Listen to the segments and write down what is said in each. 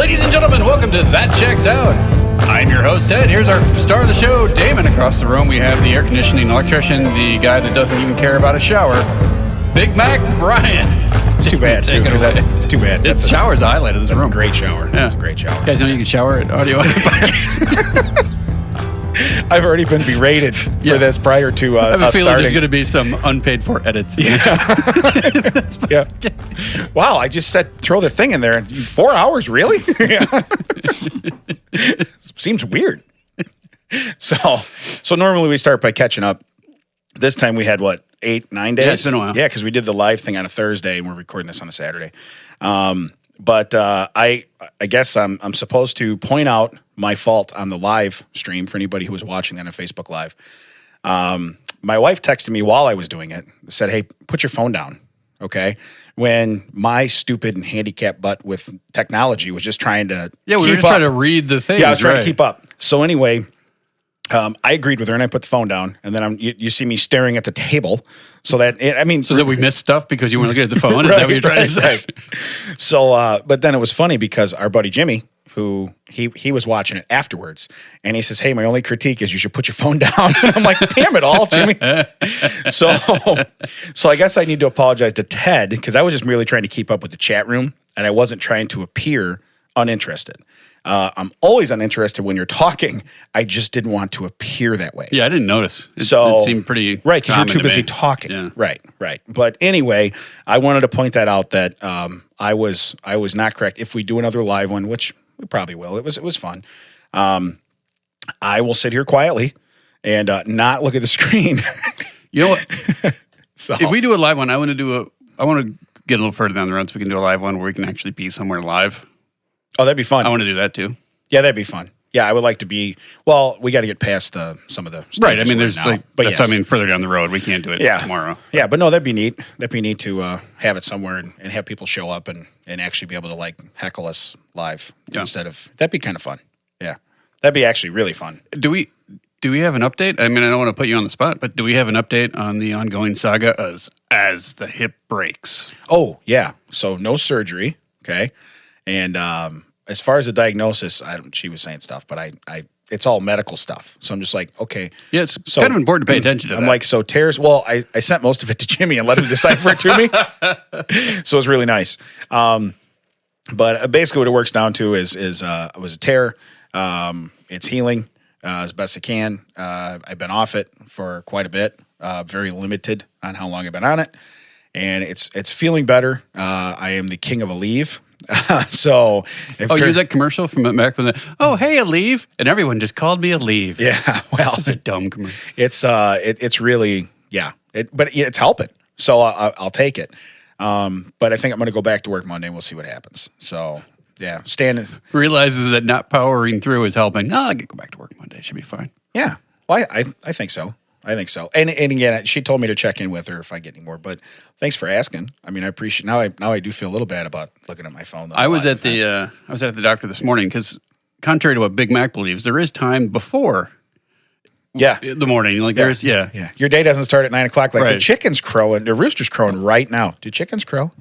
Ladies and gentlemen, welcome to That Checks Out. I'm your host, Ted. Here's our star of the show, Damon. Across the room, we have the air conditioning electrician, the guy that doesn't even care about a shower, Big Mac Brian. It's too bad, too, because it's too bad. The shower's the highlight of this room. Great shower. Yeah. It's a great shower. You guys know you can shower at Audiohive Podcasting. I've already been berated for this prior to I have a feeling starting. there's going to be some unpaid for edits. Yeah. Wow, I just said throw the thing in there. 4 hours, really? Seems weird. So normally we start by catching up. This time we had, 8, 9 days? Yeah, it's been a while. Yeah, because we did the live thing on a Thursday, and we're recording this on a Saturday. But I guess I'm supposed to point out my fault on the live stream for anybody who was watching that on Facebook Live. My wife texted me while I was doing it, said, hey, put your phone down, okay? When my stupid and handicapped butt with technology was just trying to Yeah, we were just trying to read the things. Yeah, I was trying to keep up. So anyway, I agreed with her, and I put the phone down, and then you see me staring at the table, so that we missed stuff because you weren't looking at the phone. Is that what you're trying to say? Right. So, but then it was funny because our buddy Jimmy, who he was watching it afterwards, and he says, "Hey, my only critique is you should put your phone down." And I'm like, "Damn it all, Jimmy!" So I guess I need to apologize to Ted because I was just merely trying to keep up with the chat room, and I wasn't trying to appear uninterested. I'm always uninterested when you're talking. I just didn't want to appear that way. Yeah, I didn't notice. It seemed pretty right because you're too busy me. talking. Yeah. Right. But anyway, I wanted to point that out that I was not correct. If we do another live one, which we probably will, it was fun. I will sit here quietly and not look at the screen. You know what? So if we do a live one, I want to get a little further down the road so we can do a live one where we can actually be somewhere live. Oh, that'd be fun. I want to do that too. Yeah, that'd be fun. Yeah, I would like to be. Well, we got to get past some of the stages right. I mean, there's now. but yes. I mean, further down the road, we can't do it tomorrow. Yeah, but no, that'd be neat. That'd be neat to have it somewhere and have people show up and actually be able to heckle us live instead of. That'd be kind of fun. Yeah, that'd be actually really fun. Do we have an update? I mean, I don't want to put you on the spot, but do we have an update on the ongoing saga as the hip breaks? Oh yeah, so no surgery. Okay, and as far as the diagnosis, she was saying stuff, but I it's all medical stuff. So I'm just like, okay. Yeah, it's kind of important to pay attention to that. I'm like, so tears, well, I sent most of it to Jimmy and let him decipher it to me. So it was really nice. But basically what it works down to is it was a tear. It's healing as best it can. I've been off it for quite a bit, very limited on how long I've been on it. And it's feeling better. I am the king of Aleve. So you're that commercial from back when hey Aleve, and everyone just called me Aleve. Yeah, well, such a dumb commercial. It's really but it's helping. So I'll take it. But I think I'm going to go back to work Monday, and we'll see what happens. So yeah, Stan realizes that not powering through is helping. I can go back to work Monday. It should be fine. Yeah, well, I think so. I think so. And again, she told me to check in with her if I get any more. But thanks for asking. I mean, I appreciate. Now I do feel a little bad about looking at my phone. I was at the doctor this morning because, contrary to what Big Mac believes, there is time before. Yeah, the morning. There's yeah. Your day doesn't start at 9 o'clock. The chickens crowing. The rooster's crowing right now. Do chickens crow?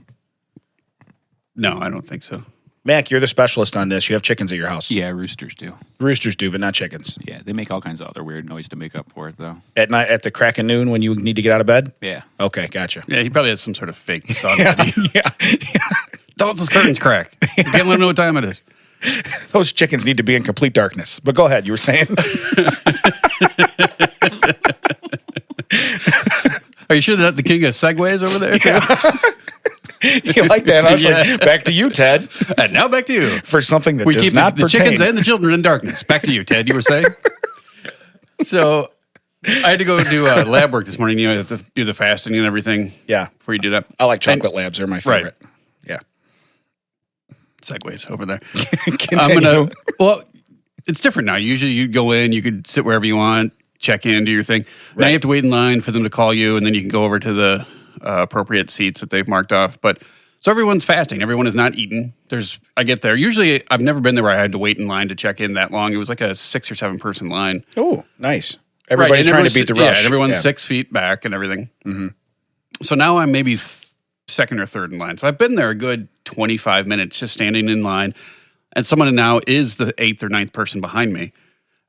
No, I don't think so. Mac, you're the specialist on this. You have chickens at your house. Yeah, roosters do. Roosters do, but not chickens. Yeah, they make all kinds of other weird noise to make up for it, though. At night, at the crack of noon when you need to get out of bed? Yeah. Okay, gotcha. Yeah, he probably has some sort of fake sun. Yeah. Don't let those curtains crack. You can't let him know what time it is. Those chickens need to be in complete darkness. But go ahead, you were saying. Are you sure they're not the king of segways over there, too? Yeah. You like that? I was like, back to you, Ted. And now back to you. For something that we does keep not the pertain. chickens and the children in darkness. Back to you, Ted. You were saying? So I had to go do lab work this morning. You have to do the fasting and everything. Yeah. Before you do that. I like chocolate labs. They're my favorite. Right. Yeah. Segways over there. Continue. Well, it's different now. Usually you go in, you could sit wherever you want, check in, do your thing. Now you have to wait in line for them to call you, and then you can go over to the appropriate seats that they've marked off. But so everyone's fasting. Everyone is not eating. I get there. Usually I've never been there where I had to wait in line to check in that long. It was like a 6 or 7 person line. Oh, nice. Everybody's trying to beat the rush. Yeah, and everyone's 6 feet back and everything. Mm-hmm. So now I'm maybe second or third in line. So I've been there a good 25 minutes just standing in line. and someone now is the 8th or 9th person behind me.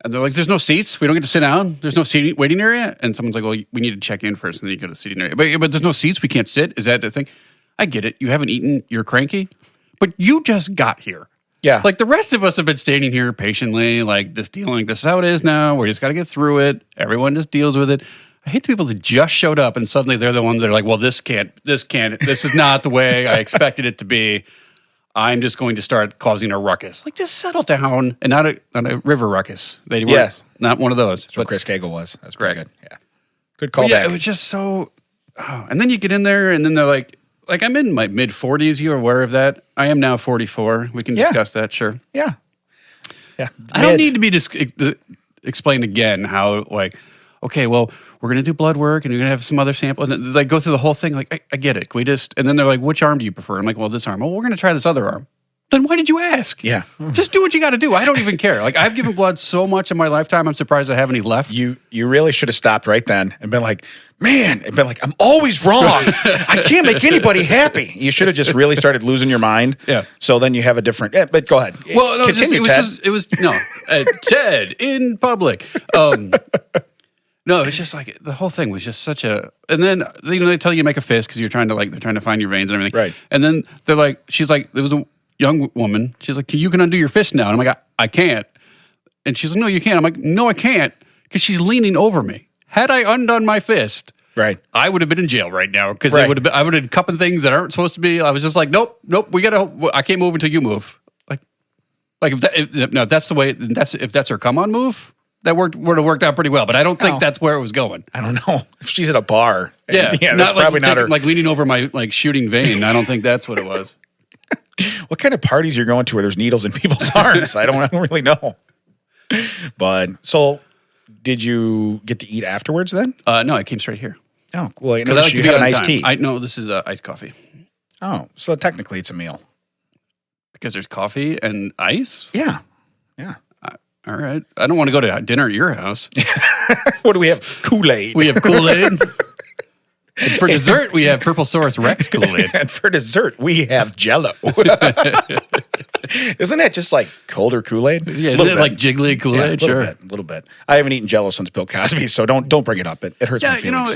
And they're like, there's no seats. We don't get to sit down. There's no seating, waiting area. And someone's like, well, we need to check in first, and then you go to the seating area. But there's no seats. We can't sit. Is that the thing? I get it. You haven't eaten. You're cranky. But you just got here. Yeah. Like the rest of us have been standing here patiently, like this dealing. This is how it is now. We just got to get through it. Everyone just deals with it. I hate the people that just showed up and suddenly they're the ones that are like, well, this is not the way I expected it to be. I'm just going to start causing a ruckus. Like, just settle down, and not a river ruckus. They weren't, not one of those. That's what Chris Cagle was. That's pretty Right. good. Yeah. Good callback. Yeah, it was just so. And then you get in there, and then they're like I'm in my mid 40s. You are aware of that? I am now 44. We can discuss that, sure. Yeah. Yeah. I don't need to be explained again how, like, okay, well, we're going to do blood work and you're going to have some other sample. And like go through the whole thing. Like, I get it. And then they're like, which arm do you prefer? I'm like, well, this arm. Oh, we're going to try this other arm. Then why did you ask? Yeah. Just do what you got to do. I don't even care. Like, I've given blood so much in my lifetime, I'm surprised I have any left. You really should have stopped right then and been like, man, and been like, I'm always wrong. I can't make anybody happy. You should have just really started losing your mind. Yeah. So then you have a different, but go ahead. Well, no, continue, Ted. Ted in public. No, it's just like the whole thing was just such a. And then they tell you to make a fist because they're trying to find your veins and everything. Right. And then they're like, she's like, there was a young woman. She's like, you can undo your fist now. And I'm like, I can't. And she's like, no, you can't. I'm like, no, I can't, because she's leaning over me. Had I undone my fist, right, I would have been in jail right now because I would have been cupping things that aren't supposed to be. I was just like, nope, I can't move until you move. Like if that's the way. If that's her come on move. That would have worked out pretty well, but I don't think that's where it was going. I don't know. If she's at a bar. Yeah, that's probably not her. Like leaning over my shooting vein. I don't think that's what it was. What kind of parties you're going to where there's needles in people's arms? I don't really know. But so, did you get to eat afterwards then? No, I came straight here. Oh, well, because I like you to had be an on iced time. tea. No, this is iced coffee. Oh, so technically it's a meal. Because there's coffee and ice? Yeah. Yeah. All right. I don't want to go to dinner at your house. What do we have? Kool-Aid. We have Kool-Aid. And for dessert, we have Purple Source Rex Kool-Aid. And for dessert, we have Jell-O. Isn't that just like colder Kool-Aid? Yeah, isn't it like jiggly Kool-Aid? Yeah, sure. A little bit. I haven't eaten Jell-O since Bill Cosby, so don't bring it up. It hurts my feelings.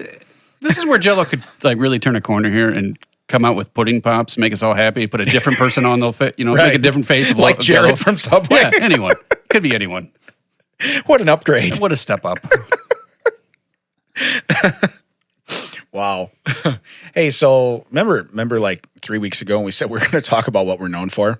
This is where Jell-O could like really turn a corner here and come out with pudding pops, make us all happy, put a different person on, they'll fit, make a different face. Like Jared from Subway. Yeah, anyone. Could be anyone. What an upgrade. What a step up. Wow. Hey, so remember like 3 weeks ago when we said we're going to talk about what we're known for?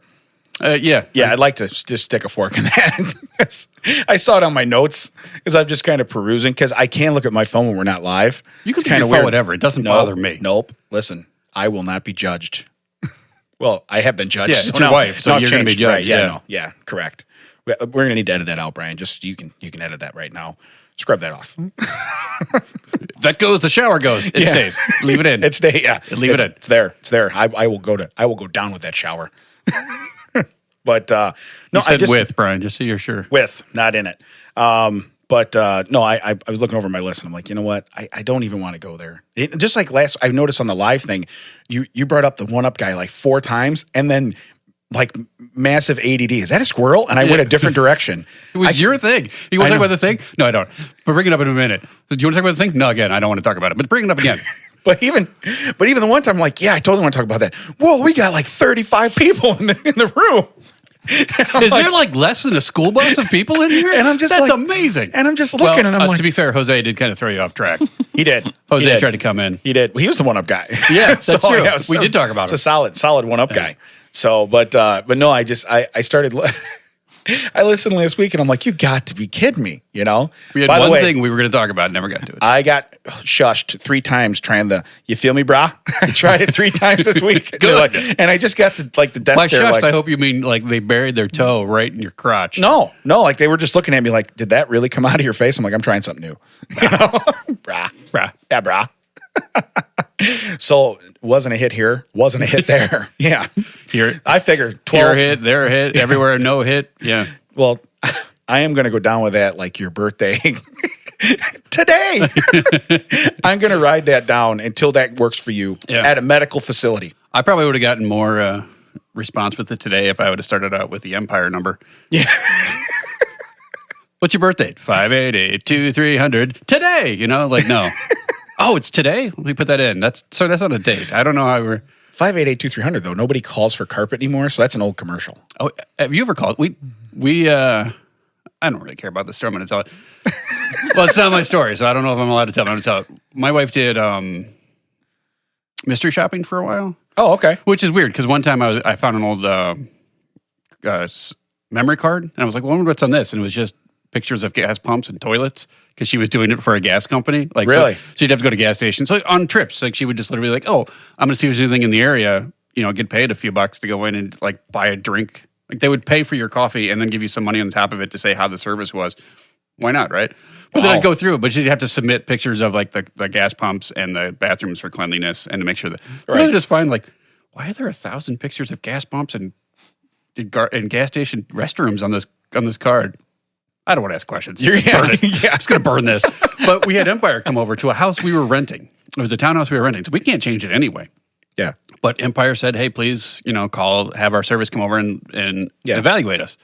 Yeah. Yeah, I'd like to just stick a fork in that. I saw it on my notes because I'm just kind of perusing because I can't look at my phone when we're not live. You can kind of weird. Whatever. It doesn't bother me. Nope. Listen, I will not be judged. Well, I have been judged. Yeah, it's your wife, so you're going to be judged. Right, yeah, correct. We're going to need to edit that out, Brian. Just you can edit that right now. Scrub that off. That goes. The shower goes. It stays. Leave it in. It stays. Yeah, leave it in. It's there. It's there. I will go down with that shower. But no, you said with Brian, just so you're sure. With, not in it. But no, I was looking over my list and I'm like, you know what? I don't even want to go there. Just like I noticed on the live thing, you brought up the one-up guy like 4 times and then like massive ADD. Is that a squirrel? And I went a different direction. It was your thing. You want to talk about the thing? No, I don't. But bring it up in a minute. Do you want to talk about the thing? No, again, I don't want to talk about it. But bring it up again. But even the one time I'm like, yeah, I totally want to talk about that. Whoa, we got like 35 people in the room. Is there like less than a school bus of people in here? And I'm just that's amazing. And I'm just looking and I'm like, to be fair, Jose did kind of throw you off track. He did. Jose tried to come in. He did. He was the one-up guy. Yeah, that's true. Yeah, we did talk about it. It's a solid one-up guy. So, but no, I started. I listened last week and I'm like, you got to be kidding me, We had one thing we were going to talk about, never got to it. I got shushed 3 times trying you feel me, brah? I tried it 3 times this week. Good. And I just got to like the desk By there. Shushed, I hope you mean like they buried their toe right in your crotch. No, like they were just looking at me like, did that really come out of your face? I'm like, I'm trying something new. Brah. Yeah, brah. So wasn't a hit here, wasn't a hit there. Yeah. Here, I figured 12. Here a hit, there a hit, everywhere no hit. Yeah. Well, I am going to go down with that like your birthday. Today. I'm going to ride that down until that works for you at a medical facility. I probably would have gotten more response with it today if I would have started out with the Empire number. Yeah. What's your birth date? 588-2300 today. No. Oh, it's today. Let me put that in. That's not a date. I don't know how we're 588-2300 though. Nobody calls for carpet anymore, so that's an old commercial. Oh, have you ever called? We I don't really care about this story. I'm going to tell it. Well, it's not my story, so I don't know if I'm allowed to tell it. I'm going to tell it. My wife did mystery shopping for a while. Oh, okay. Which is weird because one time I found an old memory card, and I was like, well, I wonder what's on this, and it was just pictures of gas pumps and toilets because she was doing it for a gas company. Like, really? So she'd have to go to gas stations. So on trips, like she would just literally be like, oh, I'm going to see if there's anything in the area, get paid a few bucks to go in and like buy a drink. Like they would pay for your coffee and then give you some money on top of it to say how the service was. Why not, right? But then I'd go through it, but she'd have to submit pictures of like the gas pumps and the bathrooms for cleanliness and to make sure that. Right. I just find like, why are there 1,000 pictures of gas pumps and gas station restrooms on this card? I don't want to ask questions. Burn it. Yeah. I'm just going to burn this. But we had Empire come over to a house we were renting. It was a townhouse we were renting, so we can't change it anyway. Yeah. But Empire said, hey, please, have our service come over and evaluate us.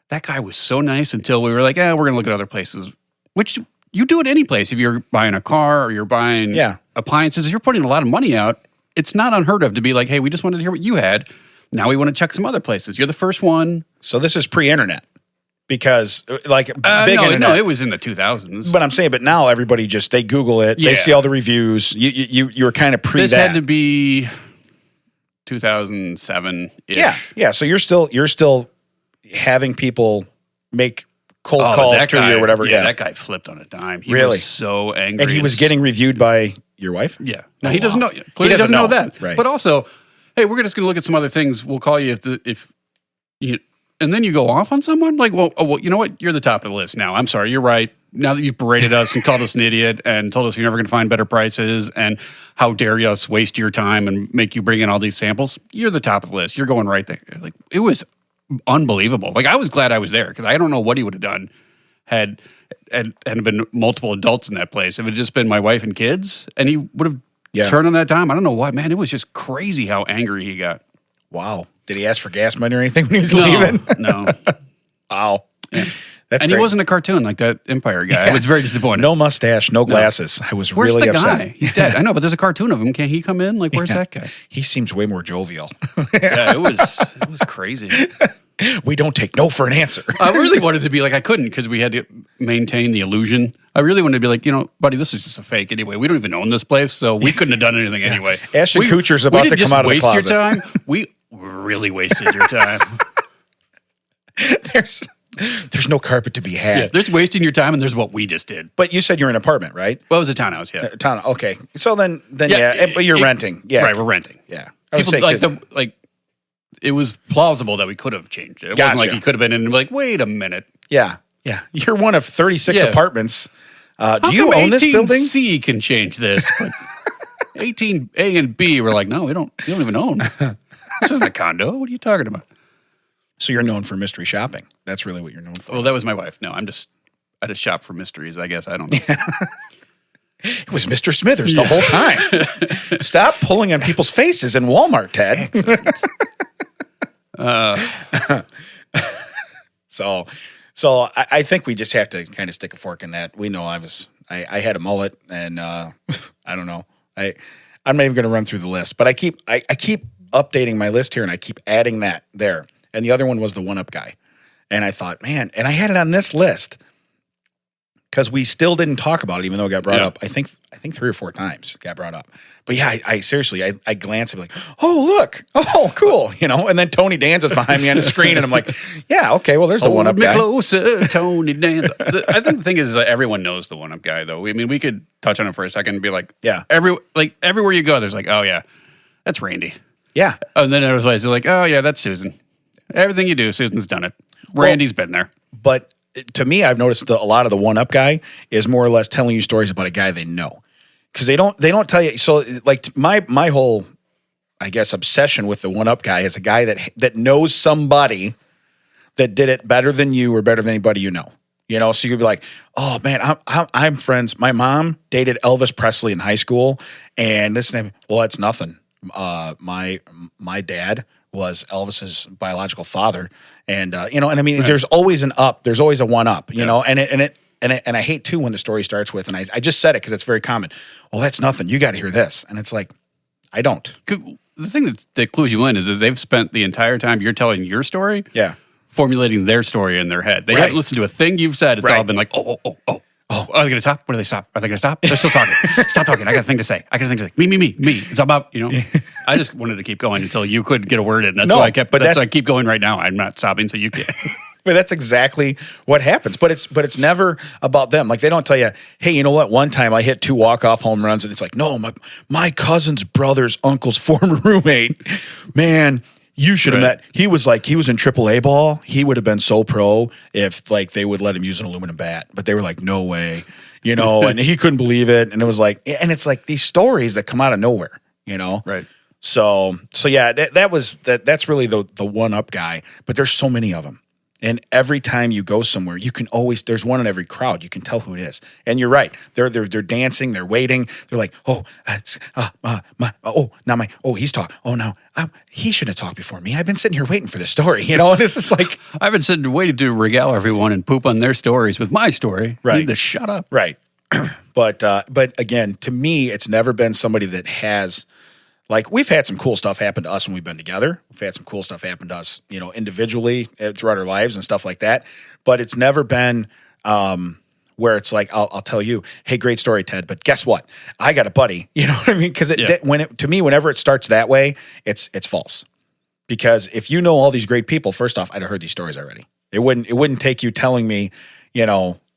That guy was so nice until we were like, we're going to look at other places, which you do at any place. If you're buying a car or you're buying appliances, you're putting a lot of money out. It's not unheard of to be like, hey, we just wanted to hear what you had. Now we want to check some other places. You're the first one. So this is pre-internet. Because, big internet. No, it was in the 2000s. But I'm saying, now everybody they Google it. Yeah. They see all the reviews. You were kind of pre this that. Had to be 2007-ish. Yeah. So you're still having people make cold calls to you or whatever. Yeah, that guy flipped on a dime. He really was so angry. And he was getting reviewed by your wife? Yeah. No, he doesn't know. Clearly he doesn't know that. Right. But also, hey, we're just going to look at some other things. We'll call you if you. And then you go off on someone? Like, well, you know what? You're the top of the list now. I'm sorry. You're right. Now that you've berated us and called us an idiot and told us you're never going to find better prices and how dare you us waste your time and make you bring in all these samples, you're the top of the list. You're going right there. Like, it was unbelievable. Like, I was glad I was there because I don't know what he would have done had been multiple adults in that place. If it had just been my wife and kids and he would have turned on that dime, I don't know why. Man, it was just crazy how angry he got. Wow. Did he ask for gas money or anything when he was leaving? No. Wow. Yeah. That's great. He wasn't a cartoon like that Empire guy. I was very disappointed. No mustache, no glasses. I was Where's really the upset. Guy? He's dead. I know, but there's a cartoon of him. Can't he come in? Like, where's that guy? He seems way more jovial. Yeah, it was crazy. We don't take no for an answer. I really wanted to be like, I couldn't because we had to maintain the illusion. I really wanted to be like, buddy, this is just a fake anyway. We don't even own this place, so we couldn't have done anything anyway. Ashton Kutcher's about to come out of the closet. We didn't just waste your time. We really wasted your time. There's no carpet to be had. Yeah, there's wasting your time, and there's what we just did. But you said you're in an apartment, right? Well, it was a townhouse, yeah. Okay. So then but you're renting. Yeah. Right, we're renting. Yeah. It was plausible that we could have changed it. It wasn't like he could have been in and be like, wait a minute. Yeah. Yeah. You're one of 36 apartments. Do you own this building? 18C can change this, but 18A and B were like, no, we don't even own. This isn't a condo. What are you talking about? So you're known for mystery shopping. That's really what you're known for. Well, that was my wife. No, I just shop for mysteries, I guess. I don't know. It was Mr. Smithers the whole time. Stop pulling on people's faces in Walmart, Ted. So I think we just have to kind of stick a fork in that. We know I had a mullet, and I don't know. I'm not even going to run through the list, but I keep updating my list here, and I keep adding that there. And the other one was the one-up guy, and I thought, man, and I had it on this list because we still didn't talk about it, even though it got brought up. I think 3 or 4 times it got brought up. But yeah, I seriously, I glance and be like, oh, look. Oh, cool. And then Tony Danza's behind me on the screen. And I'm like, yeah, okay, well, there's the one-up guy. Hold me closer, Tony Danza. I think the thing is everyone knows the one-up guy, though. I mean, we could touch on it for a second and be like, everywhere you go, there's like, oh, yeah, that's Randy. Yeah. And then there's places like, oh, yeah, that's Susan. Everything you do, Susan's done it. Randy's been there. But to me, I've noticed a lot of the one-up guy is more or less telling you stories about a guy they know. Because they don't tell you. So like my whole, I guess, obsession with the one-up guy is a guy that knows somebody that did it better than you or better than anybody you know. So you could be like, oh man, I'm friends. My mom dated Elvis Presley in high school, and this name. Well, that's nothing. My dad was Elvis's biological father. And, and I mean, there's always an up, there's always a one up, you know, and I hate too when the story starts with, and I just said it because it's very common. Well, that's nothing. You got to hear this. And it's like, I don't. The thing that clues you in is that they've spent the entire time you're telling your story, formulating their story in their head. They haven't listened to a thing you've said. It's all been like, oh. Are they going to stop? What do they stop? Are they going to stop? They're still talking. Stop talking. I got a thing to say. Me. It's all about, I just wanted to keep going until you could get a word in. That's why I kept, that's why I keep going right now. I'm not stopping so you can. But that's exactly what happens. But it's never about them. Like they don't tell you, hey, you know what? One time I hit 2 walk-off home runs, and it's like, no, my cousin's brother's uncle's former roommate, man. You should have met. He was in AAA ball. He would have been so pro if like they would let him use an aluminum bat. But they were like, no way, and he couldn't believe it. And it was like, and it's like these stories that come out of nowhere, Right. So yeah, that's really the one up guy. But there's so many of them. And every time you go somewhere, you can always, there's one in every crowd. You can tell who it is. And you're right. They're dancing, they're waiting. They're like, oh, it's, he's talking. Oh, no, he shouldn't have talked before me. I've been sitting here waiting for this story, and it's just like. I've been sitting waiting to regale everyone and poop on their stories with my story. Right. You need to shut up. Right. But again, to me, it's never been somebody that has. Like, we've had some cool stuff happen to us when we've been together. We've had some cool stuff happen to us, individually throughout our lives and stuff like that. But it's never been where it's like, I'll tell you, hey, great story, Ted, but guess what? I got a buddy. You know what I mean? Because to me, whenever it starts that way, it's false. Because if you know all these great people, first off, I'd have heard these stories already. It wouldn't take you telling me,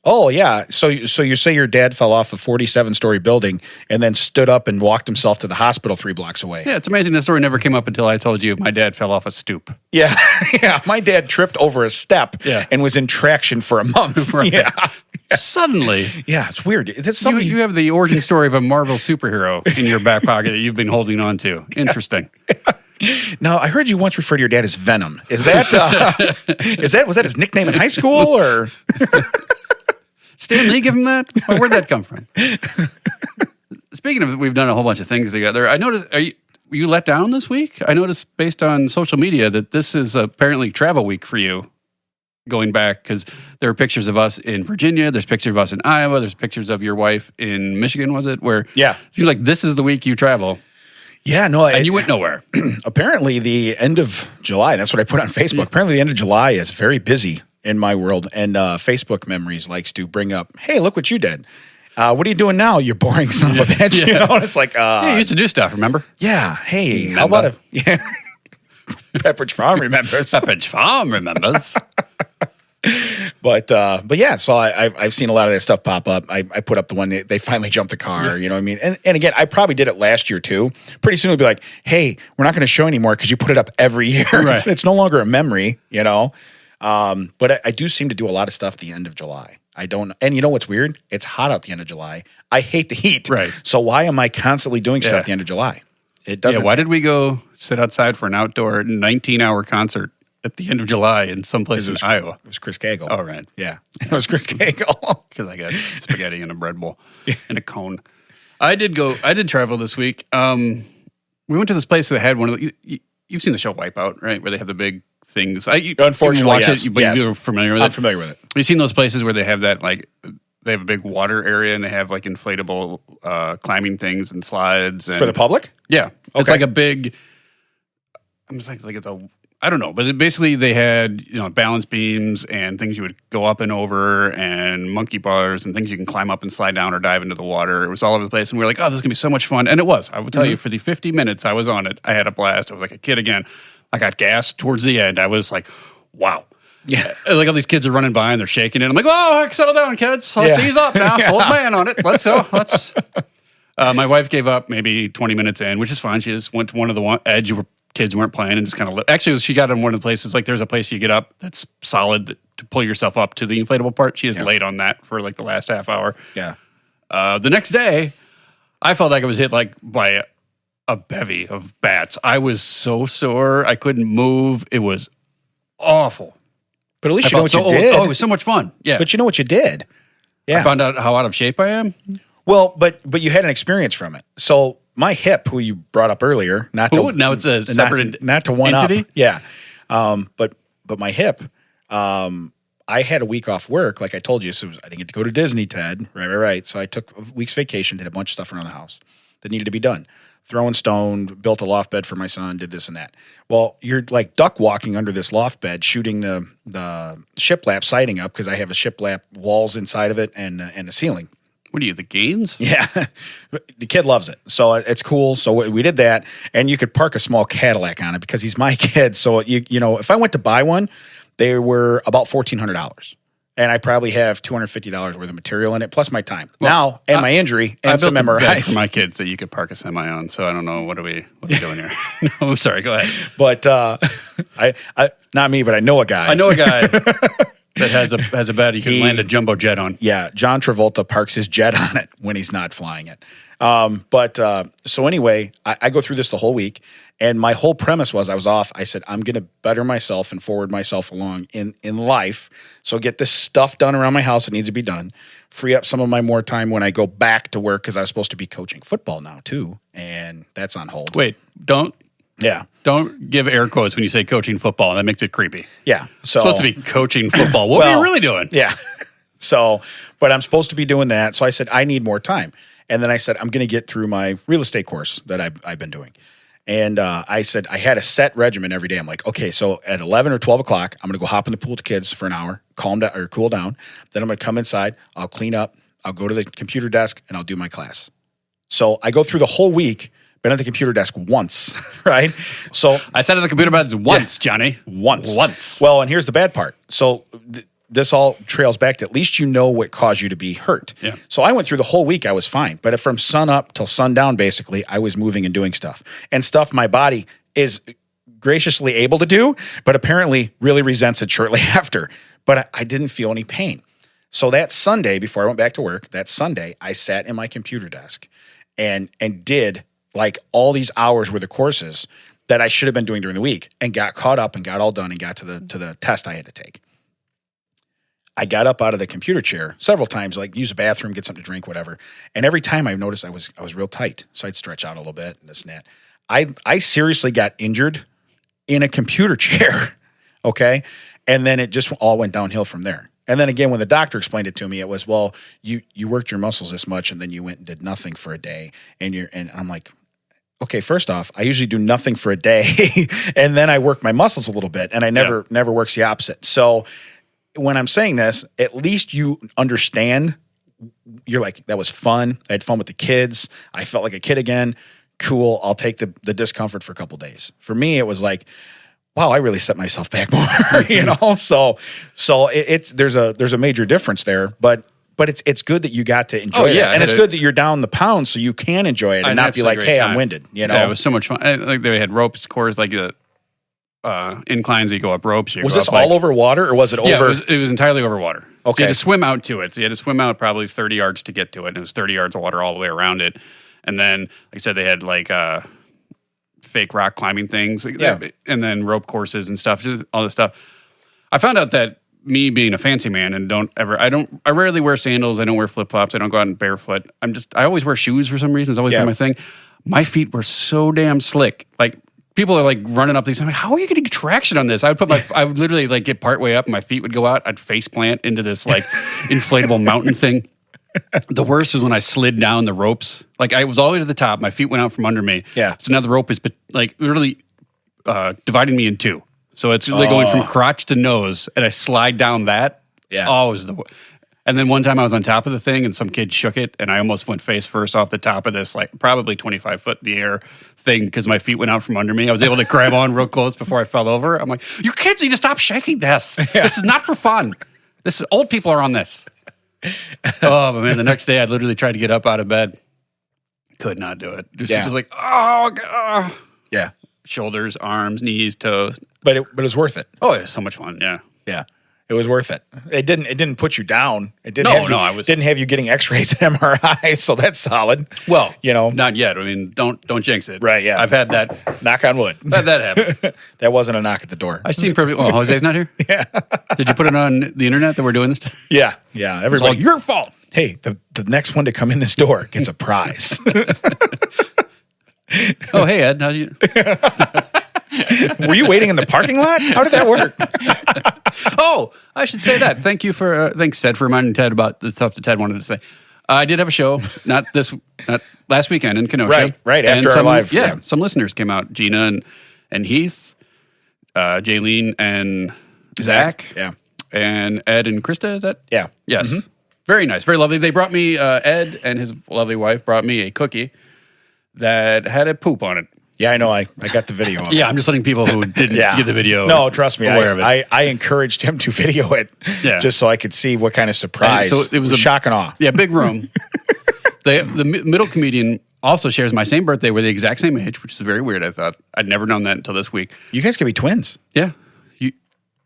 oh, yeah. So you say your dad fell off a 47-story building and then stood up and walked himself to the hospital 3 blocks away. Yeah, it's amazing that story never came up until I told you my dad fell off a stoop. Yeah. Yeah. My dad tripped over a step and was in traction for a month. Right. Yeah. Suddenly. Yeah, it's weird. That's you have the origin story of a Marvel superhero in your back pocket that you've been holding on to. Interesting. Now, I heard you once refer to your dad as Venom. Is that was that his nickname in high school or? Stan Lee give him that? Where'd that come from? Speaking of, we've done a whole bunch of things together. I noticed, were you let down this week? I noticed based on social media that this is apparently travel week for you going back because there are pictures of us in Virginia. There's pictures of us in Iowa. There's pictures of your wife in Michigan, was it? Where it seems like this is the week you travel. Yeah, no. And you went nowhere. Apparently the end of July, that's what I put on Facebook. Apparently the end of July is very busy in my world, and Facebook Memories likes to bring up, hey, look what you did. What are you doing now, you boring son of a bitch? And it's like, you used to do stuff, remember? Yeah. Hey, how about Pepperidge Farm remembers. Pepperidge Farm remembers. But yeah, so I've seen a lot of that stuff pop up. I put up the one they finally jumped the car, you know what I mean? And again, I probably did it last year too. Pretty soon it'll be like, hey, we're not going to show anymore because you put it up every year. Right. It's no longer a memory, But I do seem to do a lot of stuff at the end of July. I don't, and you know what's weird? It's hot out the end of July. I hate the heat. Right. So why am I constantly doing stuff at the end of July? It doesn't. Yeah, why did we go sit outside for an outdoor 19-hour concert at the end of July in some place in Iowa? It was Chris Cagle. Oh, right. Yeah. It was Chris Cagle. Because I got spaghetti in a bread bowl and a cone. I did travel this week. We went to this place that had one of the, you've seen the show Wipeout, right? Where they have the big things. Unfortunately, watch yes. it, but you're familiar with it? I'm familiar with it. You've seen those places where they have that, like, they have a big water area and they have, like, inflatable climbing things and slides. And, for the public? Yeah. Okay. It's like a big, I'm just like it's a, I don't know. But basically they had, balance beams and things you would go up and over and monkey bars and things you can climb up and slide down or dive into the water. It was all over the place. And we were like, oh, this is going to be so much fun. And it was. I will tell you, for the 50 minutes I was on it, I had a blast. I was like a kid again. I got gas towards the end. I was like, wow. Yeah. Like all these kids are running by and they're shaking it. I'm like, oh, settle down, kids. Let's ease up now. Old man on it. Let's go. My wife gave up maybe 20 minutes in, which is fine. She just went to one of the edge where kids weren't playing and just kind of actually she got in one of the places, like there's a place you get up that's solid to pull yourself up to the inflatable part. She just laid on that for like the last half hour. Yeah. The next day, I felt like I was hit like by a bevy of bats. I was so sore. I couldn't move. It was awful. But at least you know what you did. Oh, it was so much fun. Yeah. But you know what you did. Yeah. I found out how out of shape I am. Well, but you had an experience from it. So my hip, who you brought up earlier, not to now it's a separate not to one entity? up. Yeah. But my hip, I had a week off work, like I told you. So I didn't get to go to Disney, Ted. Right. So I took a week's vacation, did a bunch of stuff around the house that needed to be done. Throwing stone, built a loft bed for my son, did this and that. Well, you're like duck walking under this loft bed, shooting the shiplap siding up because I have a shiplap walls inside of it and a ceiling. What are you, the Gaines? Yeah. The kid loves it. So it's cool. So we did that. And you could park a small Cadillac on it because he's my kid. So, you know, if I went to buy one, they were about $1,400. And I probably have $250 worth of material in it, plus my time. Well, now, and my injury, and some MRIs. MRIs. For my kids that you could park a semi on, so I don't know, what are we doing here? No, I'm sorry, go ahead. But I not me, but I know a guy. I know a guy that has a bed you can land a jumbo jet on. Yeah, John Travolta parks his jet on it when he's not flying it. So anyway, I go through this the whole week, and my whole premise was I was off. I said, I'm going to better myself and forward myself along in life. So get this stuff done around my house that needs to be done. Free up some of my more time when I go back to work because I was supposed to be coaching football now too, and that's on hold. Wait, don't give air quotes when you say coaching football. That makes it creepy. Yeah. So supposed to be coaching football. What are you really doing? Yeah. So, but I'm supposed to be doing that. So I said, I need more time. And then I said, I'm going to get through my real estate course that I've been doing. And I said, I had a set regimen every day. I'm like, okay, so at 11 or 12 o'clock, I'm going to go hop in the pool with the kids for an hour, calm down or cool down. Then I'm going to come inside. I'll clean up. I'll go to the computer desk and I'll do my class. So I go through the whole week, been at the computer desk once, right? So I sat at the computer desk once, Johnny. Once. Well, and here's the bad part. So this all trails back to at least you know what caused you to be hurt. Yeah. So I went through the whole week. I was fine. But from sun up till sundown, basically, I was moving and doing stuff. And stuff my body is graciously able to do, but apparently really resents it shortly after. But I didn't feel any pain. So that Sunday, before I went back to work, I sat in my computer desk and did like all these hours worth of courses that I should have been doing during the week and got caught up and got all done and got to the test I had to take. I got up out of the computer chair several times, like use a bathroom, get something to drink, whatever. And every time I noticed I was real tight. So I'd stretch out a little bit and this and that. I seriously got injured in a computer chair. Okay. And then it just all went downhill from there. And then again, when the doctor explained it to me, it was, well, you worked your muscles this much and then you went and did nothing for a day. And I'm like, okay, first off, I usually do nothing for a day and then I work my muscles a little bit and I never works the opposite. So when I'm saying this, at least you understand. You're like, that was fun. I had fun with the kids. I felt like a kid again. Cool. I'll take the discomfort for a couple days. For me, it was like, wow, I really set myself back more, you know? So there's a major difference there, but it's good that you got to enjoy it. And it's good that you're down the pounds so you can enjoy it and not be like, hey, I'm winded, you know? Yeah, it was so much fun. Like they had ropes course, like inclines that you go up ropes. Was this all over water or was it over? Yeah, it was entirely over water. Okay. So you had to swim out to it. So you had to swim out probably 30 yards to get to it. And it was 30 yards of water all the way around it. And then, like I said, they had like fake rock climbing things. Yeah. And then rope courses and stuff, just all this stuff. I found out that me being a fancy man and I rarely wear sandals. I don't wear flip-flops. I don't go out in barefoot. I always wear shoes for some reason. It's always been my thing. My feet were so damn slick. Like, people are like running up these. I'm like, how are you getting traction on this? I would literally like get part way up and my feet would go out. I'd face plant into this like inflatable mountain thing. The worst was when I slid down the ropes. Like I was all the way to the top. My feet went out from under me. Yeah. So now the rope is like literally dividing me in two. So it's really going from crotch to nose and I slide down that. Yeah. Oh, it was and then one time I was on top of the thing and some kid shook it and I almost went face first off the top of this, like probably 25 foot in the air thing because my feet went out from under me. I was able to grab on real close before I fell over. I'm like, you kids need to stop shaking this. Yeah. This is not for fun. Old people are on this. Oh, but man, the next day I literally tried to get up out of bed. Could not do it. Just like, oh, God. Yeah. Shoulders, arms, knees, toes. But it was worth it. Oh, it was so much fun. Yeah. Yeah. It was worth it. It didn't put you down. It didn't didn't have you getting X-rays and MRIs, so that's solid. Well, you know, not yet. I mean, don't jinx it. Right? Yeah, I've had that. Knock on wood. Had that happen. That wasn't a knock at the door. I seem perfect. Oh, Jose's not here. Yeah. Did you put it on the internet that we're doing this? Yeah. Everybody, it's all your fault. Hey, the next one to come in this door gets a prize. Oh, hey, Ed. How you? Were you waiting in the parking lot? How did that work? Oh, I should say that. Thanks, Ted, for reminding Ted about the stuff that Ted wanted to say. I did have a show, not last weekend in Kenosha. Right after our live. Yeah, some listeners came out. Gina and Heath, Jaylene and Zach. Yeah. And Ed and Krista, is that? Yeah. Yes. Mm-hmm. Very nice. Very lovely. They brought me, Ed and his lovely wife brought me a cookie that had a poop on it. Yeah, I know. I got the video of it. Yeah, I'm just letting people who didn't get the video. No, trust me. Aware of it. I encouraged him to video it just so I could see what kind of surprise. So it was a shock and awe. Yeah, big room. The middle comedian also shares my same birthday. We're the exact same age, which is very weird. I thought I'd never known that until this week. You guys could be twins. Yeah.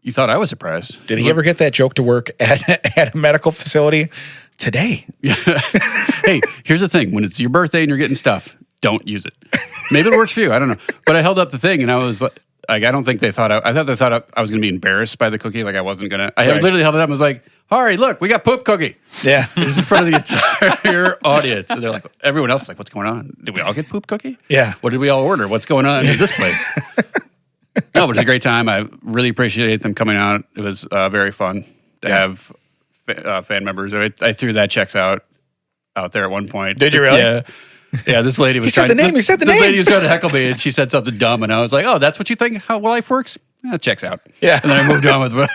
You thought I was surprised. Did he ever get that joke to work at a medical facility today? Yeah. Hey, here's the thing. When it's your birthday and you're getting stuff, don't use it. Maybe it works for you. I don't know. But I held up the thing and I was like, I don't think they thought, I thought they thought I was going to be embarrassed by the cookie. Like I wasn't going to. I literally held it up and was like, Ari, look, we got poop cookie. Yeah. It was in front of the entire audience. And they're like, everyone else is like, what's going on? Did we all get poop cookie? Yeah. What did we all order? What's going on at this plate? No, but it was a great time. I really appreciate them coming out. It was very fun to have fan members. I threw that checks out there at one point. Did you really? Yeah. Yeah, this lady was He said the name. This lady was trying to heckle me, and she said something dumb, and I was like, "Oh, that's what you think how life works? That checks out." Yeah. And then I moved on with.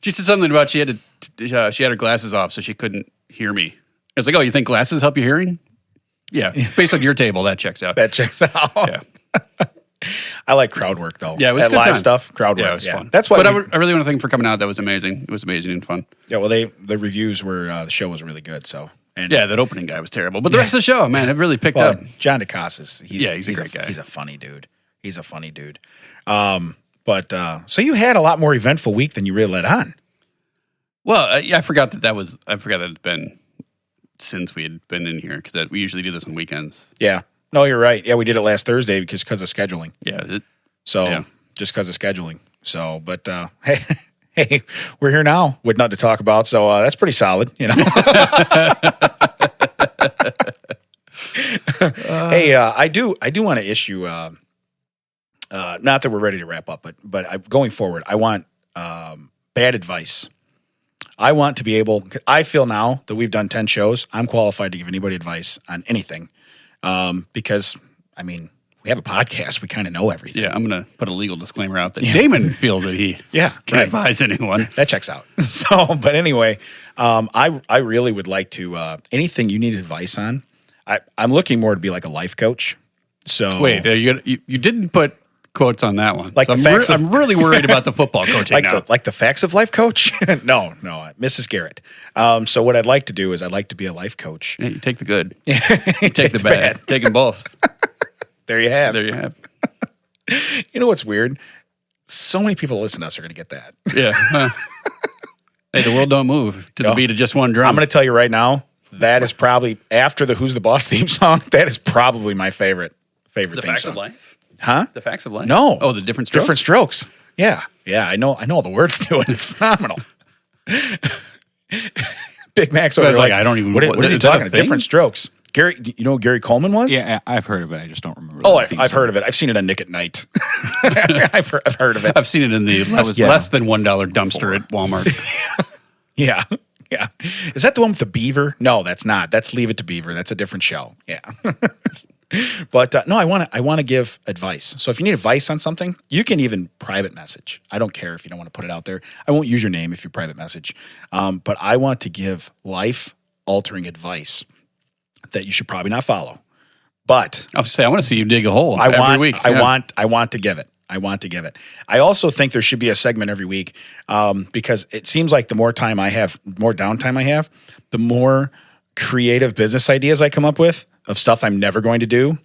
She said something about she had her glasses off, so she couldn't hear me. I was like, "Oh, you think glasses help your hearing?" Yeah, based on your table, that checks out. That checks out. Yeah. I like crowd work though. Yeah, it was that good live time. stuff. Crowd work. Yeah, it was fun. That's why. But I really want to thank for coming out. That was amazing. It was amazing and fun. Yeah. Well, the reviews were the show was really good. So. And Yeah, that opening guy was terrible. But the rest of the show, man, it really picked up. John DeCasas, he's a great guy. He's a funny dude. So you had a lot more eventful week than you really let on. Well, I forgot that it'd been since we had been in here because we usually do this on weekends. Yeah. No, you're right. Yeah, we did it last Thursday because of scheduling. Yeah. Just because of scheduling. So, but hey, we're here now with nothing to talk about. So that's pretty solid, you know. Hey, I do want to issue. Not that we're ready to wrap up, but going forward, I want bad advice. I want to be able. I feel now that we've done 10 shows, I'm qualified to give anybody advice on anything, because I mean. We have a podcast. We kind of know everything. Yeah, I'm going to put a legal disclaimer out that Damon feels that he can advise anyone. That checks out. So, but anyway, I really would like to, anything you need advice on, I'm looking more to be like a life coach. So wait, you didn't put quotes on that one. Like so I'm really worried about the football coaching now. Like the facts of life coach? No, Mrs. Garrett. So what I'd like to do is I'd like to be a life coach. Yeah, you take the good. You take the bad. Take them both. There you have. You know what's weird? So many people listen to us are going to get that. Yeah. Hey, the world don't move to the beat of just one drum. I'm going to tell you right now, that is probably, after the Who's the Boss theme song, that is probably my favorite the theme facts song. of life? Huh? The facts of life? No. Oh, the different strokes? Different strokes. Yeah. I know all the words to it. It's phenomenal. Big Mac's over there like, I don't even... What is he talking about? Thing? Different strokes. Gary, you know who Gary Coleman was? Yeah, I've heard of it. I just don't remember. Oh, I've heard of it. I've seen it on Nick at Night. I've heard of it. I've seen it in the less than $1 dumpster at Walmart. Yeah. Is that the one with the beaver? No, that's not. That's Leave It to Beaver. That's a different show. Yeah. But no, I want to give advice. So if you need advice on something, you can even private message. I don't care if you don't want to put it out there. I won't use your name if you private message. But I want to give life-altering advice that you should probably not follow. But I'll say I want to see you dig a hole every week. I want to give it. I also think there should be a segment every week because it seems like the more downtime I have, the more creative business ideas I come up with of stuff I'm never going to do.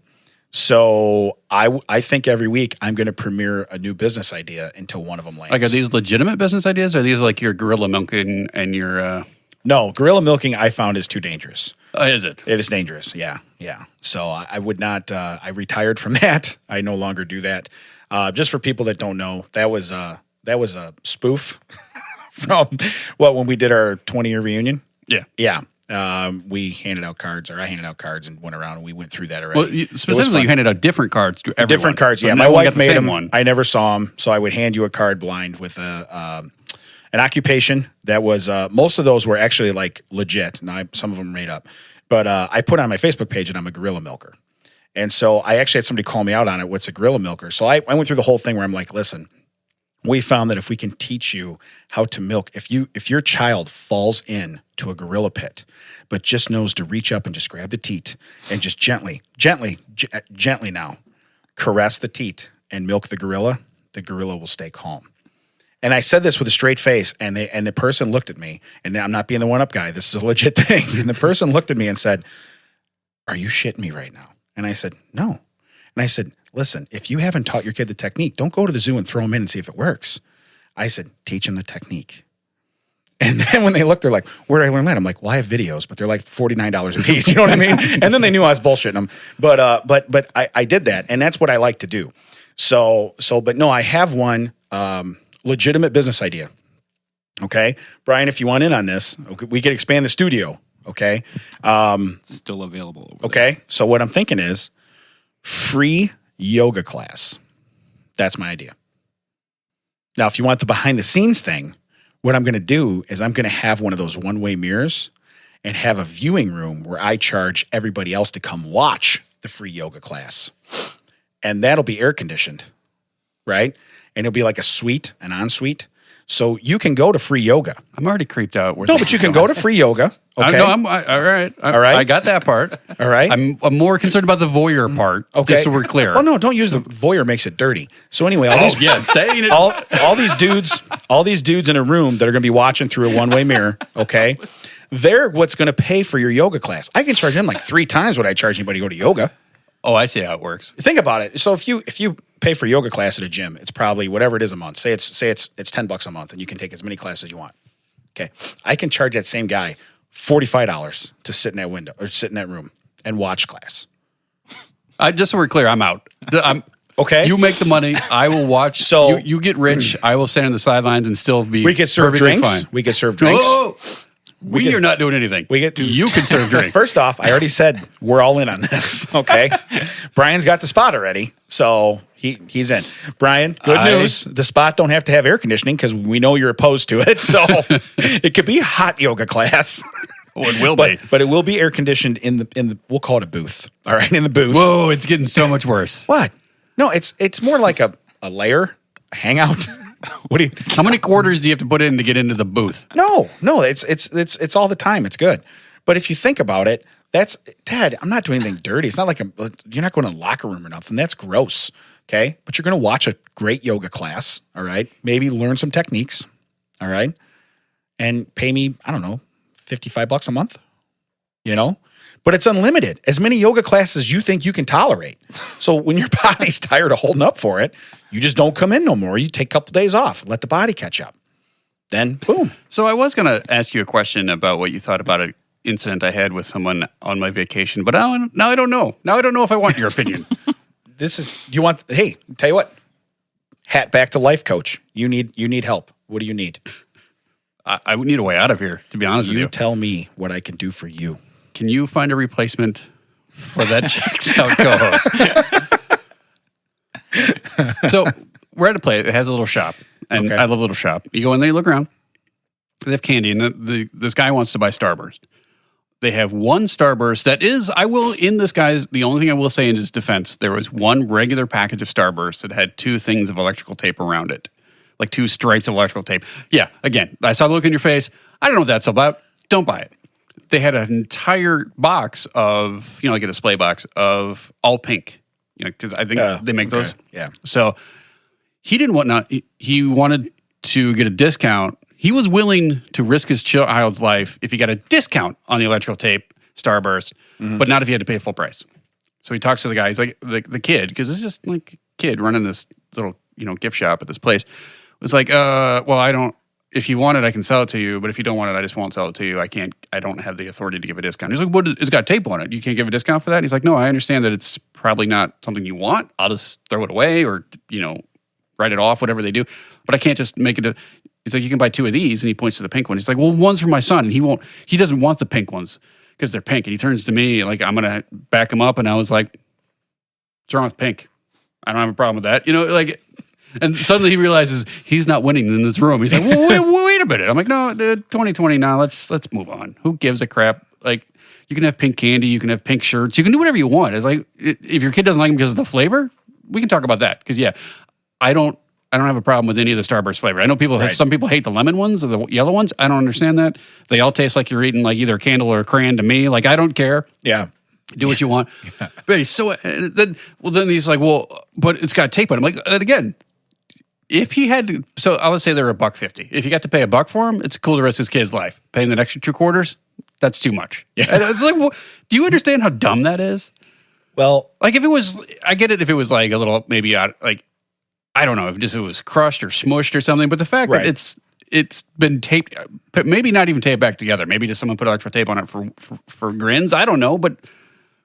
So I think every week I'm going to premiere a new business idea until one of them lands. Like, are these legitimate business ideas? Or are these like your gorilla milking and your... No, gorilla milking I found is too dangerous. Is it? It is dangerous, yeah. So I would not, I retired from that. I no longer do that. Just for people that don't know, that was a spoof from, when we did our 20-year reunion? Yeah. Yeah. We handed out cards, or I handed out cards and went around and we went through that already. Well, specifically, you handed out different cards to everyone. Different cards, so yeah. no My one wife got the made same them. one. I never saw them, so I would hand you a card blind with an occupation that was. Most of those were actually like legit. Now, some of them were made up, but I put on my Facebook page that I'm a gorilla milker, and so I actually had somebody call me out on it. What's a gorilla milker? So I went through the whole thing where I'm like, listen. We found that if we can teach you how to milk, if your child falls into a gorilla pit, but just knows to reach up and just grab the teat and just gently now caress the teat and milk the gorilla will stay calm. And I said this with a straight face, and the person looked at me, and I'm not being the one-up guy. This is a legit thing. And the person looked at me and said, "Are you shitting me right now?" And I said, "No." And I said, listen, if you haven't taught your kid the technique, don't go to the zoo and throw them in and see if it works. I said, teach them the technique. And then when they looked, they're like, where did I learn that? I'm like, well, I have videos, but they're like $49 a piece. You know what I mean? And then they knew I was bullshitting them. But I did that. And that's what I like to do. But no, I have one legitimate business idea. Okay. Brian, if you want in on this, okay, we could expand the studio. Okay. Still available. Okay. So what I'm thinking is free yoga class. That's my idea. Now, if you want the behind the scenes thing, what I'm going to do is I'm going to have one of those one-way mirrors and have a viewing room where I charge everybody else to come watch the free yoga class. And that'll be air conditioned, right? And it'll be like a suite, an ensuite. So you can go to free yoga. I'm already creeped out. No, but you can go to free yoga. Okay. All right. All right. I got that part. All right. I'm more concerned about the voyeur part. Okay. Just so we're clear. Oh no, don't use the voyeur, makes it dirty. So anyway, saying it. all these dudes in a room that are going to be watching through a one-way mirror, okay? They're what's going to pay for your yoga class. I can charge them like 3 times what I charge anybody to go to yoga. Oh, I see how it works. Think about it. So if you pay for yoga class at a gym, it's probably whatever it is a month. Say it's $10 a month, and you can take as many classes as you want. Okay, I can charge that same guy $45 to sit in that window or sit in that room and watch class. Just so we're clear, I'm out. Okay, you make the money. I will watch. So you get rich. I will stand on the sidelines and still be. We could serve perfectly drinks. Fine. We could serve drinks. Oh, we are not doing anything. You can serve drinks. First off, I already said we're all in on this. Okay, Brian's got the spot already, so he's in. Brian, good news. The spot don't have to have air conditioning because we know you're opposed to it. So it could be a hot yoga class. Oh, it will be, but it will be air conditioned in the. We'll call it a booth. All right, in the booth. Whoa, it's getting so much worse. What? No, it's more like a lair, a hangout. What do you? How many quarters do you have to put in to get into the booth? No, it's all the time. It's good. But if you think about it, that's Ted. I'm not doing anything dirty. It's not like you're not going to a locker room or nothing. That's gross. Okay, but you're going to watch a great yoga class. All right, maybe learn some techniques. All right, and pay me, I don't know, $55 a month. You know. But it's unlimited. As many yoga classes as you think you can tolerate. So when your body's tired of holding up for it, you just don't come in no more. You take a couple days off, let the body catch up. Then, boom. So I was going to ask you a question about what you thought about an incident I had with someone on my vacation, but now I don't know. Now I don't know if I want your opinion. Hey, tell you what, hat back to life coach. You need help. What do you need? I would need a way out of here, to be honest with you. You tell me what I can do for you. Can you find a replacement for that checks out co-host? So we're at a place. It has a little shop, and Okay. I love a little shop. You go in there, you look around. They have candy, and this guy wants to buy Starburst. They have one Starburst that is, the only thing I will say in his defense, there was one regular package of Starburst that had 2 things of electrical tape around it, like 2 stripes of electrical tape. Yeah, again, I saw the look in your face. I don't know what that's about. Don't buy it. They had an entire box of, like a display box of all pink, because I think they make those. Yeah. So he didn't he wanted to get a discount. He was willing to risk his child's life if he got a discount on the electrical tape Starburst, but not if he had to pay full price. So he talks to the guy. He's like, the kid, because it's just like a kid running this little, gift shop at this place. Was like, well, I don't. If you want it, I can sell it to you. But if you don't want it, I just won't sell it to you. I don't have the authority to give a discount. He's like, well, it's got tape on it. You can't give a discount for that? And he's like, no, I understand that it's probably not something you want. I'll just throw it away or, write it off, whatever they do. But I can't just make it He's like, you can buy 2 of these, and he points to the pink one. He's like, well, one's for my son, and he doesn't want the pink ones because they're pink. And he turns to me like, I'm gonna back him up, and I was like, what's wrong with pink? I don't have a problem with that, like. And suddenly he realizes he's not winning in this room. He's like, well, wait a minute. I'm like, no, dude, 2020 now. Let's move on. Who gives a crap? Like, you can have pink candy, you can have pink shirts, you can do whatever you want. It's like, if your kid doesn't like them because of the flavor, we can talk about that. Because I don't have a problem with any of the Starburst flavor. I know some people hate the lemon ones or the yellow ones. I don't understand that. They all taste like you're eating like either a candle or a crayon to me. Like, I don't care. Yeah. Do what you want. Yeah. But he's then he's like, well, but it's got tape on it. I'm like, and again, if he had to, so I would say they're $1.50. If you got to pay $1 for him, it's cool to risk his kid's life. Paying the extra $0.75, that's too much. Yeah. And it's like, well, do you understand how dumb that is? Well, like if it was, I get it if it was like a little, maybe like, I don't know, if it was crushed or smushed or something, but the fact that it's been taped, maybe not even taped back together. Maybe just someone put electrical tape on it for grins. I don't know, but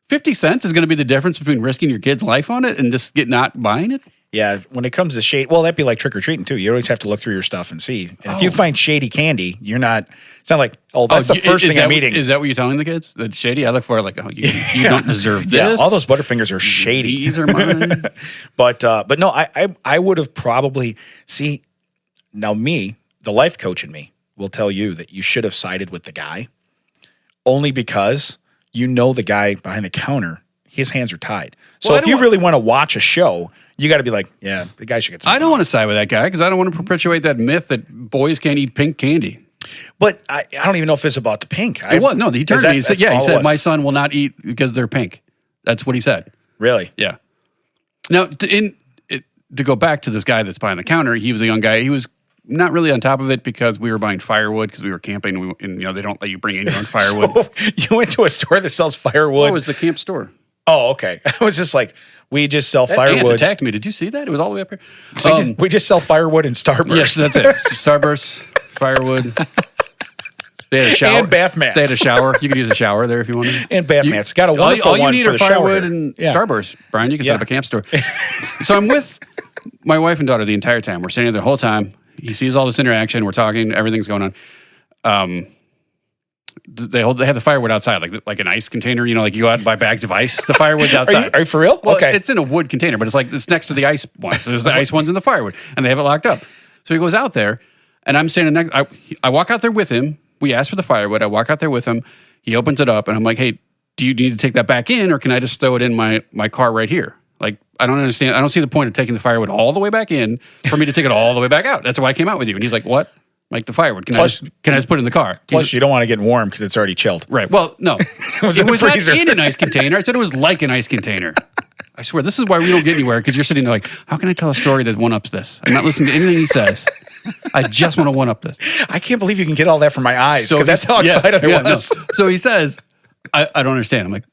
50 cents is going to be the difference between risking your kid's life on it and just not buying it? Yeah, when it comes to shade, well, that'd be like trick-or-treating, too. You always have to look through your stuff and see. And if you find shady candy, it's not like, that's the first thing I'm eating. Is that what you're telling the kids? That shady? I look for it like, you don't deserve this. Yeah, all those Butterfingers are shady. These are mine. But no, I would have probably, now me, the life coach in me, will tell you that you should have sided with the guy only because the guy behind the counter, his hands are tied. So if you really want to watch a show, you got to be like, yeah, the guy should get something. I don't want to side with that guy because I don't want to perpetuate that myth that boys can't eat pink candy. But I don't even know if it's about the pink. He turned to me. He said, my son will not eat because they're pink. That's what he said. Really? Yeah. Now, to go back to this guy that's behind the counter, he was a young guy. He was not really on top of it because we were buying firewood because we were camping and they don't let you bring in your own firewood. So you went to a store that sells firewood? Oh, it was the camp store. Oh, okay. I was just like, we just sell firewood. Ant attacked me. Did you see that? It was all the way up here. We just sell firewood and Starburst. Yes, that's it. Starburst, firewood. They had a shower. And bath mats. They had a shower. You could use a shower there if you wanted. And bath mats. Got a wonderful all you one need for are the firewood shower. and Starburst. Brian, you can set up a camp store. So I'm with my wife and daughter the entire time. We're sitting there the whole time. He sees all this interaction. We're talking. Everything's going on. They have the firewood outside, like an ice container. Like you go out and buy bags of ice. The firewood's outside. Are you for real? Well, okay. It's in a wood container, but it's next to the ice ones. So there's the ice ones and the firewood, and they have it locked up. So he goes out there, and I'm standing next. I walk out there with him. We ask for the firewood. I walk out there with him. He opens it up, and I'm like, "Hey, do you need to take that back in, or can I just throw it in my car right here?" Like, I don't understand. I don't see the point of taking the firewood all the way back in for me to take it all the way back out. That's why I came out with you. And he's like, "What?" Like the firewood. Can I just put it in the car? Plus, you don't want to get warm because it's already chilled. Right. Well, no. it was not in an ice container. I said it was like an ice container. I swear, this is why we don't get anywhere, because you're sitting there like, how can I tell a story that one-ups this? I'm not listening to anything he says. I just want to one-up this. I can't believe you can get all that from my eyes, because that's how excited I was. No. So he says, I don't understand. I'm like,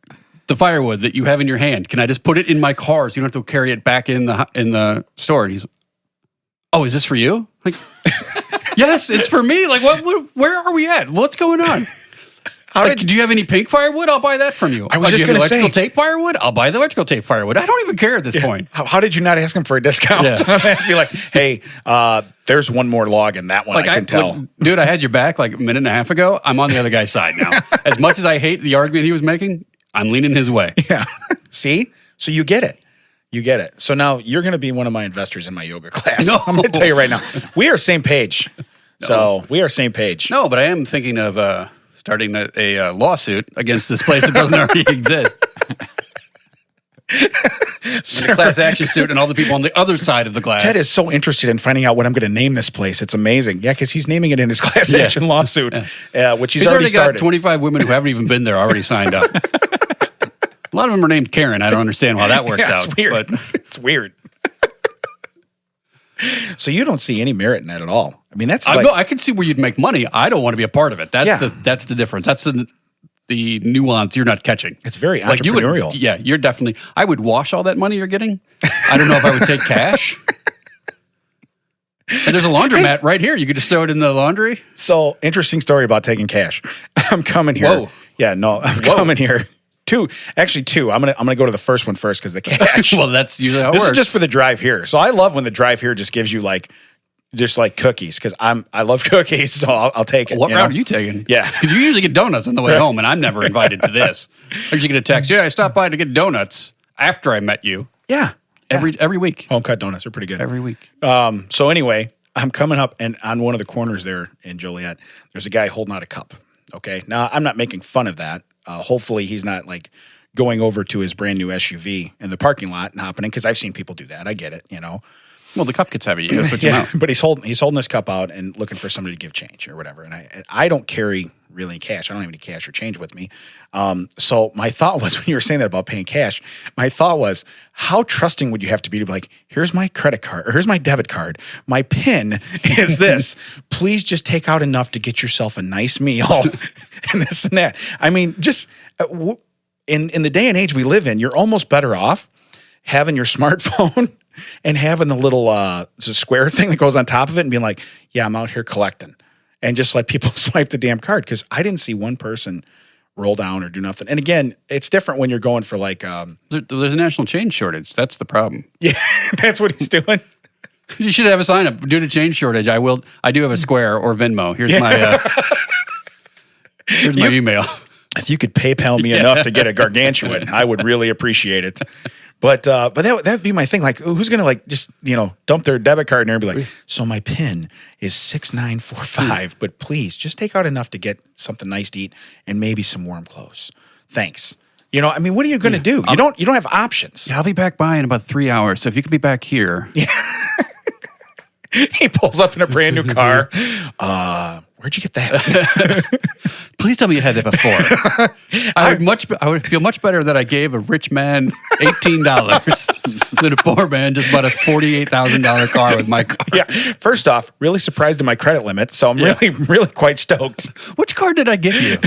the firewood that you have in your hand, can I just put it in my car so you don't have to carry it back in the store? And he's, oh, is this for you? Like, yes, it's for me. Like, where are we at? What's going on? Do you have any pink firewood? I'll buy that from you. I was just going to say. Electrical tape firewood? I'll buy the electrical tape firewood. I don't even care at this point. How did you not ask him for a discount? Yeah. I'd be like, hey, there's one more log in that one, I can tell. Dude, I had your back like a minute and a half ago. I'm on the other guy's side now. As much as I hate the argument he was making, I'm leaning his way. Yeah. See? So you get it. You get it. So now you're going to be one of my investors in my yoga class. No. I'm going to tell you right now. We are same page. No. So we are same page. No, but I am thinking of starting a lawsuit against this place that doesn't already exist. A class action suit and all the people on the other side of the glass. Ted is so interested in finding out what I'm going to name this place. It's amazing. Yeah, because he's naming it in his class action lawsuit, which he's already started. Got 25 women who haven't even been there already signed up. A lot of them are named Karen. I don't understand how that works out. It's weird. But. It's weird. So you don't see any merit in that at all. I mean, that's like... No, I can see where you'd make money. I don't want to be a part of it. That's the difference. That's the nuance you're not catching. It's very entrepreneurial. You're definitely... I would wash all that money you're getting. I don't know if I would take cash. And there's a laundromat right here. You could just throw it in the laundry. So, interesting story about taking cash. I'm coming here. Whoa. Yeah, no, I'm coming here. Two. I'm gonna go to the first one first because the cash. Well, that's usually how it works. This is works. just for the drive here. So I love when the drive here just gives you like just like cookies because I love cookies, so I'll take it. What route are you taking? Yeah. Because you usually get donuts on the way home, and I'm never invited to this. I usually get a text, I stopped by to get donuts after I met you. Yeah. Every week. Home cut donuts are pretty good. Every week. So anyway, I'm coming up, and on one of the corners there in Joliet, there's a guy holding out a cup. Okay. Now, I'm not making fun of that. Hopefully, he's not like going over to his brand new SUV in the parking lot and hopping in because I've seen people do that. I get it, Well, the cup gets heavy. You gotta switch them out. But he's holding this cup out and looking for somebody to give change or whatever. And I don't carry really cash. I don't have any cash or change with me. So my thought was when you were saying that about paying cash, my thought was how trusting would you have to be like, here's my credit card or here's my debit card. My PIN is this. Please just take out enough to get yourself a nice meal and this and that. I mean, just in the day and age we live in, you're almost better off having your smartphone and having the little square thing that goes on top of it and being like, yeah, I'm out here collecting. And just let people swipe the damn card because I didn't see one person roll down or do nothing. And again, it's different when you're going for like... There's a national change shortage. That's the problem. Yeah, that's what he's doing. You should have a sign up. Due to change shortage, I do have a Square or Venmo. Here's my email. If you could PayPal me enough to get a gargantuan, I would really appreciate it. But that'd be my thing. Like, who's gonna like just dump their debit card in there and be like, so my PIN is 6945, but please just take out enough to get something nice to eat and maybe some warm clothes. Thanks. I mean, what are you gonna do? You don't have options. Yeah, I'll be back by in about 3 hours. So if you could be back here. Yeah. He pulls up in a brand new car. Where'd you get that? Please tell me you had that before. I would feel much better that I gave a rich man $18 than a poor man just bought a $48,000 car with my car. Yeah. First off, really surprised at my credit limit, so I'm really quite stoked. Which car did I give you?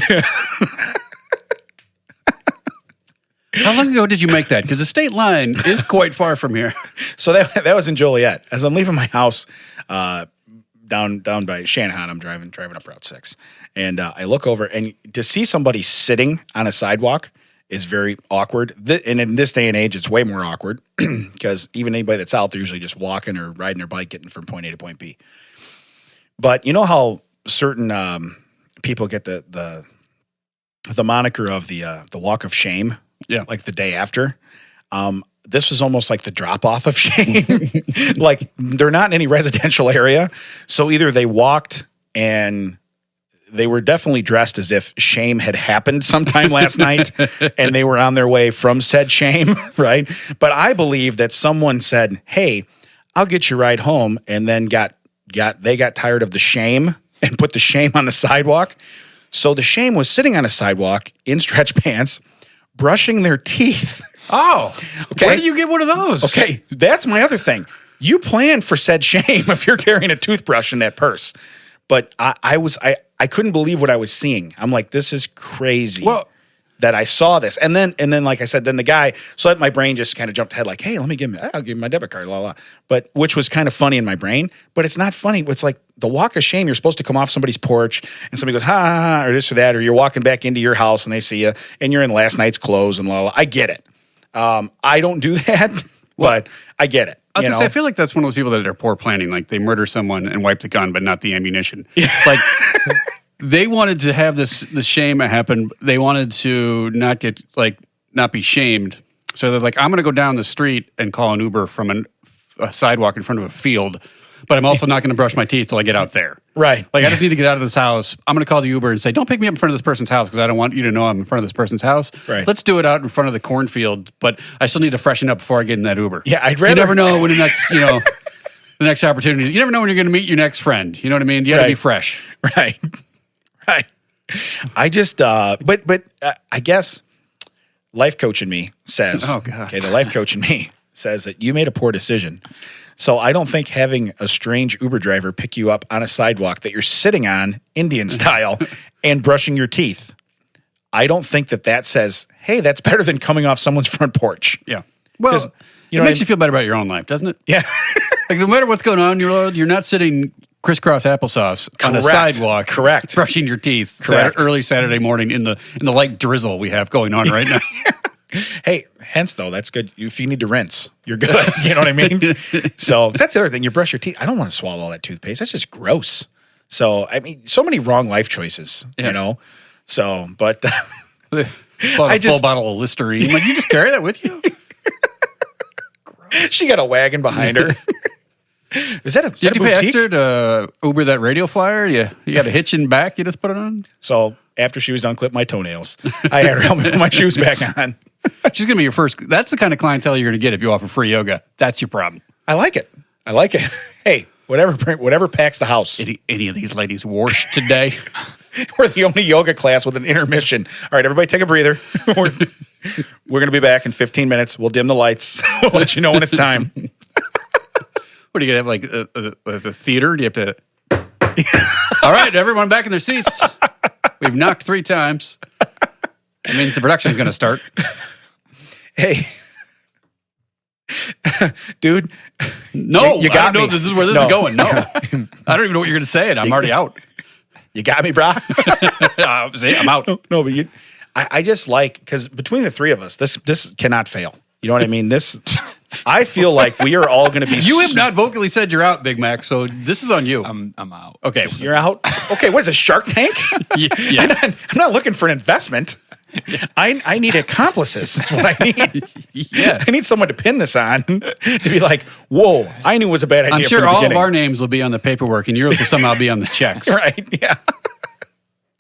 How long ago did you make that? Because the state line is quite far from here. So that was in Joliet. As I'm leaving my house down by Shanahan, I'm driving up Route 6. And I look over, and to see somebody sitting on a sidewalk is very awkward. And in this day and age, it's way more awkward because even anybody that's out, they're usually just walking or riding their bike, getting from point A to point B. But you know how certain people get the moniker of the walk of shame? Yeah. Like the day after. This was almost like the drop-off of shame. Like, they're not in any residential area. So either they walked and they were definitely dressed as if shame had happened sometime last night and they were on their way from said shame, right? But I believe that someone said, hey, I'll get you right home, and then they got tired of the shame and put the shame on the sidewalk. So the shame was sitting on a sidewalk in stretch pants, brushing their teeth. Oh, okay. Where do you get one of those? Okay, that's my other thing. You plan for said shame if you're carrying a toothbrush in that purse. But I couldn't believe what I was seeing. I'm like, this is crazy that I saw this. And then like I said, then the guy, so that my brain just kind of jumped ahead like, hey, I'll give him my debit card, la la. But which was kind of funny in my brain, but it's not funny. It's like the walk of shame. You're supposed to come off somebody's porch and somebody goes, ha, ha, ha, or this or that, or you're walking back into your house and they see you and you're in last night's clothes and la la. I get it. I don't do that, but I get it. I feel like that's one of those people that are poor planning. Like they murder someone and wipe the gun, but not the ammunition. Like they wanted to have this shame happen. They wanted to not be shamed. So they're like, I'm going to go down the street and call an Uber from a sidewalk in front of a field, but I'm also not going to brush my teeth till I get out there. Right. Like I just need to get out of this house. I'm going to call the Uber and say, don't pick me up in front of this person's house because I don't want you to know I'm in front of this person's house. Right. Let's do it out in front of the cornfield, but I still need to freshen up before I get in that Uber. Yeah, I'd rather... You never know when the next, the next opportunity. You never know when you're going to meet your next friend. You know what I mean? You got to be fresh. Right. Right. I just, but I guess life coach in me says, the life coach in me says that you made a poor decision. So I don't think having a strange Uber driver pick you up on a sidewalk that you're sitting on Indian style and brushing your teeth, I don't think that says, hey, that's better than coming off someone's front porch. Yeah. Well, it makes you feel better about your own life, doesn't it? Yeah. Like no matter what's going on in your world, you're not sitting crisscross applesauce on a sidewalk. Correct. Brushing your teeth. Correct. Early Saturday morning in the light drizzle we have going on right now. Hey, hence though, that's good. If you need to rinse, you're good. You know what I mean? So that's the other thing. You brush your teeth. I don't want to swallow all that toothpaste. That's just gross. So, I mean, so many wrong life choices, you know? So, but full bottle of Listerine. Like, you just carry that with you? She got a wagon behind her. Is that a Did you pay boutique? extra to Uber that radio flyer? You got a hitch in back, you just put it on? So after she was done clipping my toenails, I had her help me put my shoes back on. She's going to be your first. That's the kind of clientele you're going to get if you offer free yoga. That's your problem. I like it. Hey, whatever packs the house. Any of these ladies washed today? We're the only yoga class with an intermission. All right, everybody take a breather. We're going to be back in 15 minutes. We'll dim the lights. We'll let you know when it's time. What are you going to have, like a theater? Do you have to... All right, everyone back in their seats. We've knocked 3 times. That means the production's going to start. Hey. Dude. No, you got I don't know me. this is where this is going. No. I don't even know what you're going to say, and I'm already out. You got me, brah. See, I'm out. No, but I just like, because between the three of us, this cannot fail. You know what I mean? I feel like we are all going to be. You have not vocally said you're out, Big Mac, so this is on you. I'm out. Okay. You're out? Okay, what is it, Shark Tank? Yeah. I'm not looking for an investment. I need accomplices. That's what I need. Yeah. I need someone to pin this on to be like, whoa, I knew it was a bad idea. I'm sure from the all of beginning. our names will be on the paperwork, and yours will somehow be on the checks. Right, yeah.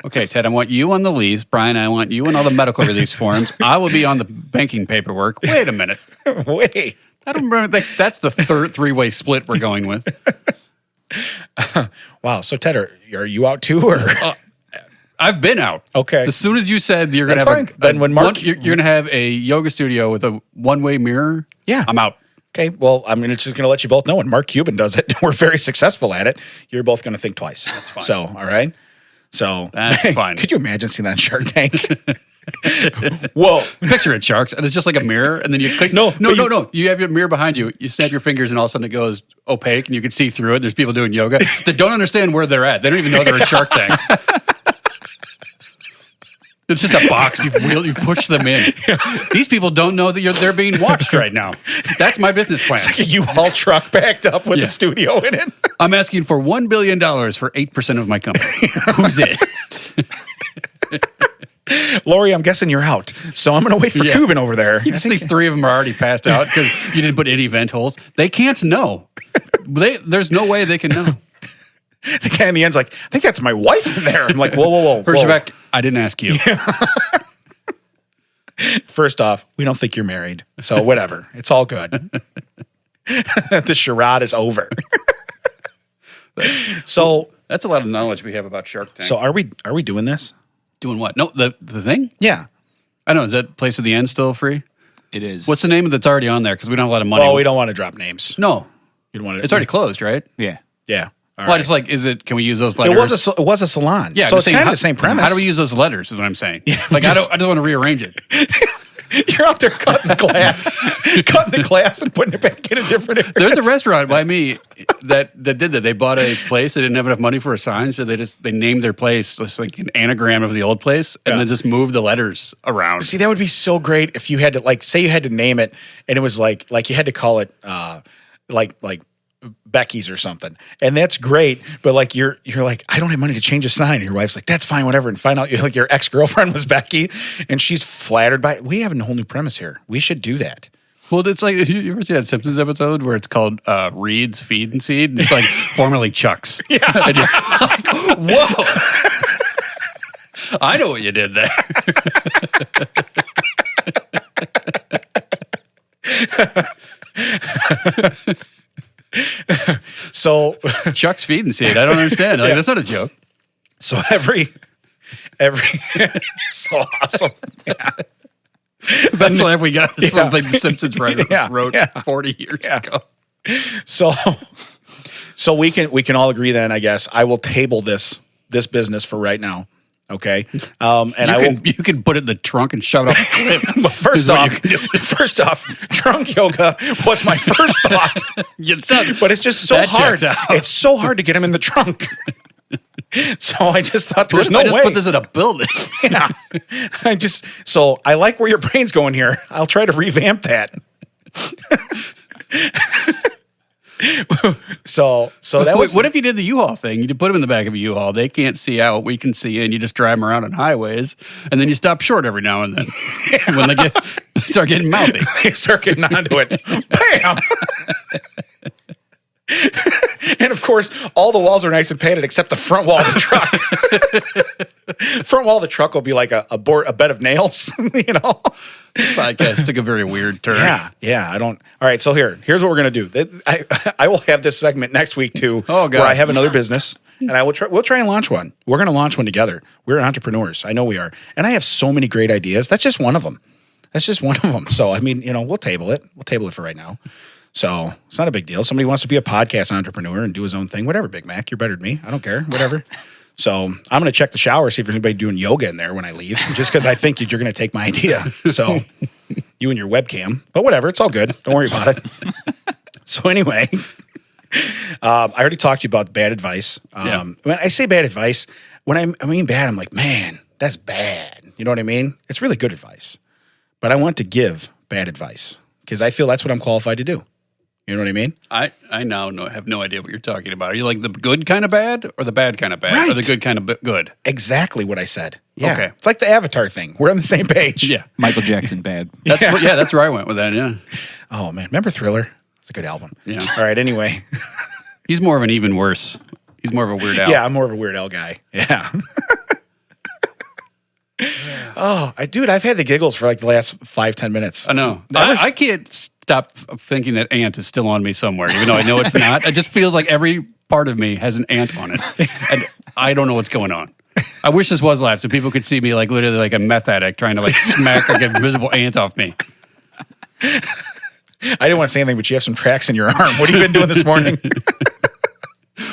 Okay, Ted, I want you on the lease. Brian, I want you on all the medical release forms. I will be on the banking paperwork. Wait a minute. Wait. I don't think that's the third 3-way split we're going with. Wow, so Ted, are you out too? Or I've been out. Okay. As soon as you said you're going to That's have fine. Then when Mark- you're going to have a yoga studio with a one-way mirror. Yeah. I'm out. Okay, well, I'm just going to let you both know when Mark Cuban does it, we're very successful at it. You're both going to think twice. That's fine. So, all right? So That's fine. Could you imagine seeing that on Shark Tank? Whoa. Picture it, sharks, and it's just like a mirror, and then you click. No. You have your mirror behind you. You snap your fingers, and all of a sudden it goes opaque, and you can see through it. There's people doing yoga that don't understand where they're at. They don't even know they're in Shark Tank. It's just a box. You push them in. These people don't know that they're being watched right now. That's my business plan. It's like a U-Haul truck backed up with a studio in it. I'm asking for $1 billion for 8% of my company. Who's it? Lori, I'm guessing you're out. So I'm going to wait for Cuban over there. I think 3 of them are already passed out because you didn't put any vent holes. They can't know. There's no way they can know. The guy in the end's like, I think that's my wife in there. I'm like, whoa. First of all, I didn't ask you. First off, we don't think you're married. So whatever. It's all good. The charade is over. So That's a lot of knowledge we have about Shark Tank. are we doing this? Doing what? No, the thing? Yeah. I know. Is that place at the end still free? It is. What's the name that's already on there? Because we don't have a lot of money. Well, we don't want to drop names. No. You don't want to. It's already closed, right? Yeah. Yeah. All Well, I right. just like, can we use those letters? It was a salon. Yeah, So I'm it's saying, kind of how- the same premise. How do we use those letters is what I'm saying. I I don't want to rearrange it. You're out there cutting the glass and putting it back in a different area. There's a restaurant by me that did that. They bought a place. They didn't have enough money for a sign, so they named their place just like an anagram of the old place, and then just moved the letters around. See, that would be so great if you had to say you had to name it, and it was like you had to call it like Becky's or something, and that's great. But like you're like, I don't have money to change a sign, and your wife's like, that's fine, whatever. And find out your ex-girlfriend was Becky, and she's flattered by it. We have a whole new premise here. We should do that. Well, it's like, you ever see that Simpsons episode where it's called Reed's Feed and Seed? And it's like formerly Chuck's. Yeah. And you're like, whoa. I know what you did there. So Chuck's Feed and Seed. I don't understand. Like, that's not a joke. so every so awesome. Yeah. Best laugh we got is something the Simpsons writer Yeah, wrote yeah. 40 years ago. So we can all agree then, I guess. I will table this business for right now. Okay. And You can put it in the trunk and shove it off a cliff. But first off, drunk yoga was my first thought. But it's just so That hard. checks out. It's so hard to get him in the trunk. So I just thought there's What if no I just way. put this in a building? Yeah. So I like where your brain's going here. I'll try to revamp that. So that was. What if you did the U-Haul thing? You put them in the back of a U-Haul. They can't see out. We can see in. You just drive them around on highways, and then you stop short every now and then when they start getting mouthy. They start getting onto it. Bam! And of course, all the walls are nice and painted except the front wall of the truck. Front wall of the truck will be like a bed of nails, you know? This podcast took a very weird turn. Yeah. I don't. All right, so here's what we're gonna do. I will have this segment next week too, Oh, God. where I have another business, and we'll try and launch one. We're gonna launch one together. We're entrepreneurs. I know we are, and I have so many great ideas. That's just one of them. So I mean, we'll table it. We'll table it for right now. So it's not a big deal. Somebody wants to be a podcast entrepreneur and do his own thing, whatever, Big Mac. You're better than me. I don't care. Whatever. So I'm going to check the shower, see if there's anybody doing yoga in there when I leave, just because I think you're going to take my idea. So you and your webcam. But whatever. It's all good. Don't worry about it. So anyway, I already talked to you about bad advice. When I say bad advice, when I mean bad, I'm like, man, that's bad. You know what I mean? It's really good advice. But I want to give bad advice because I feel that's what I'm qualified to do. You know what I mean? I now have no idea what you're talking about. Are you like the good kind of bad or the bad kind of bad? Right. Or the good kind of good? Exactly what I said. Yeah. Okay. It's like the Avatar thing. We're on the same page. Yeah. Michael Jackson bad. That's where I went with that, yeah. Oh, man. Remember Thriller? It's a good album. Yeah. All right. Anyway. He's more of an even worse. He's more of a Weird Al. Yeah, I'm more of a Weird Al guy. Yeah. Dude, I've had the giggles for like the last 5-10 minutes. I know. I can't stop thinking that ant is still on me somewhere, even though I know it's not. It just feels like every part of me has an ant on it. And I don't know what's going on. I wish this was live so people could see me like literally like a meth addict trying to like smack like an invisible ant off me. I didn't want to say anything, but you have some tracks in your arm. What have you been doing this morning?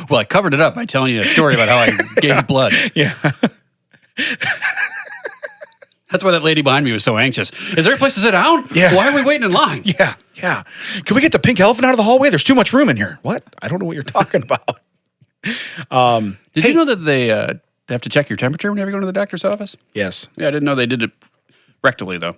Well, I covered it up by telling you a story about how I gave blood. Yeah. That's why that lady behind me was so anxious. Is there a place to sit down? Yeah. Why are we waiting in line? Yeah. Can we get the pink elephant out of the hallway? There's too much room in here. What? I don't know what you're talking about. Did you know that they have to check your temperature whenever you go to the doctor's office? Yes. Yeah, I didn't know they did it rectally, though.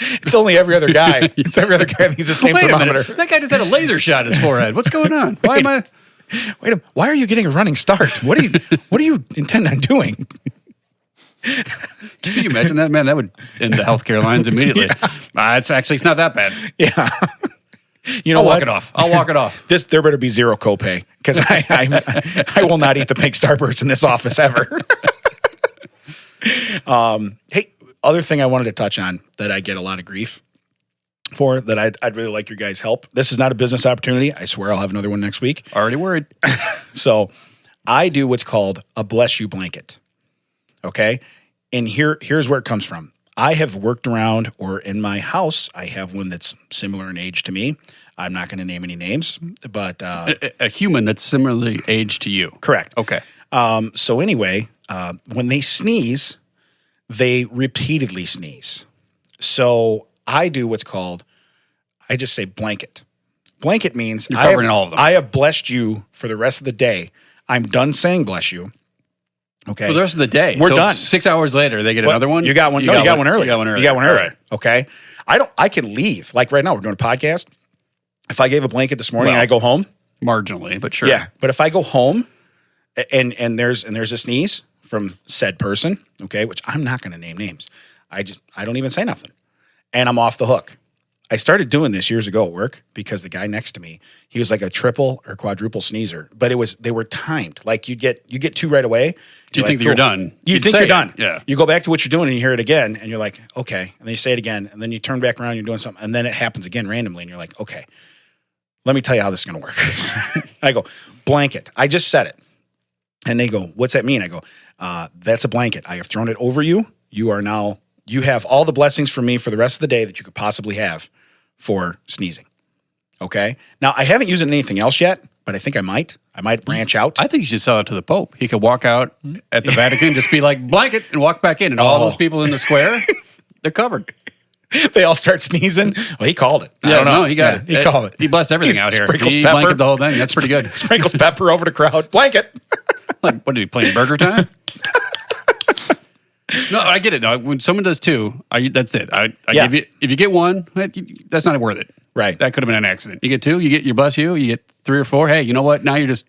It's only every other guy. It's every other guy that uses the same Wait a thermometer. minute. That guy just had a laser shot in his forehead. What's going on? Why am I... Wait a minute. Why are you getting a running start? What do you intend on doing? Can you imagine that, man? That would end the healthcare lines immediately. It's not that bad. Yeah. You know I'll what? walk it off. I'll walk it off. There better be zero copay because I will not eat the pink Starburst in this office ever. Hey, other thing I wanted to touch on that I get a lot of grief for that I'd really like your guys' help. This is not a business opportunity. I swear I'll have another one next week. Already worried. So I do what's called a bless you blanket. Okay. And here's where it comes from. I have worked around, or in my house, I have one that's similar in age to me. I'm not going to name any names, but A human that's similarly aged to you. correct. Okay. So anyway, when they sneeze, they repeatedly sneeze. So I do what's called, I just say blanket. Blanket means You're covering all of them. I have blessed you for the rest of the day. I'm done saying bless you. Okay. For the rest of the day. We're So done. 6 hours later, they get What? another one? You got one. No, you got one early. You got one early. You got one early. All right. Okay. I can leave. Like right now, we're doing a podcast. If I gave a blanket this morning and I go home. Marginally, but sure. Yeah. But if I go home and there's a sneeze from said person, okay, which I'm not going to name names. I don't even say nothing. And I'm off the hook. I started doing this years ago at work because the guy next to me, he was like a triple or quadruple sneezer, but they were timed. Like you get two right away. Do you think that you're done? You You'd think say you're it. done. Yeah. You go back to what you're doing and you hear it again and you're like, okay. And then you say it again and then you turn back around and you're doing something and then it happens again randomly and you're like, okay, let me tell you how this is going to work. I go, blanket. I just said it. And they go, what's that mean? I go, that's a blanket. I have thrown it over you. You have all the blessings from me for the rest of the day that you could possibly have for sneezing. Okay. Now I haven't used it in anything else yet, but I think I might branch out. I think you should sell it to the Pope. He could walk out at the Vatican, just be like, blanket, and walk back in. And all those people in the square, they're covered. They all start sneezing. Well, he called it. I Yeah, don't know. no, he got it. He called it. He blessed everything He out here. sprinkles He pepper. blanketed the whole thing. That's pretty good. Sprinkles pepper over the crowd. Blanket. Like, what are you playing Burger Time? No, I get it. No, when someone does two, that's it. I give you, if you get one, that's not worth it. Right. That could have been an accident. You get two, you bless you. You get 3 or 4. Hey, you know what? Now you're just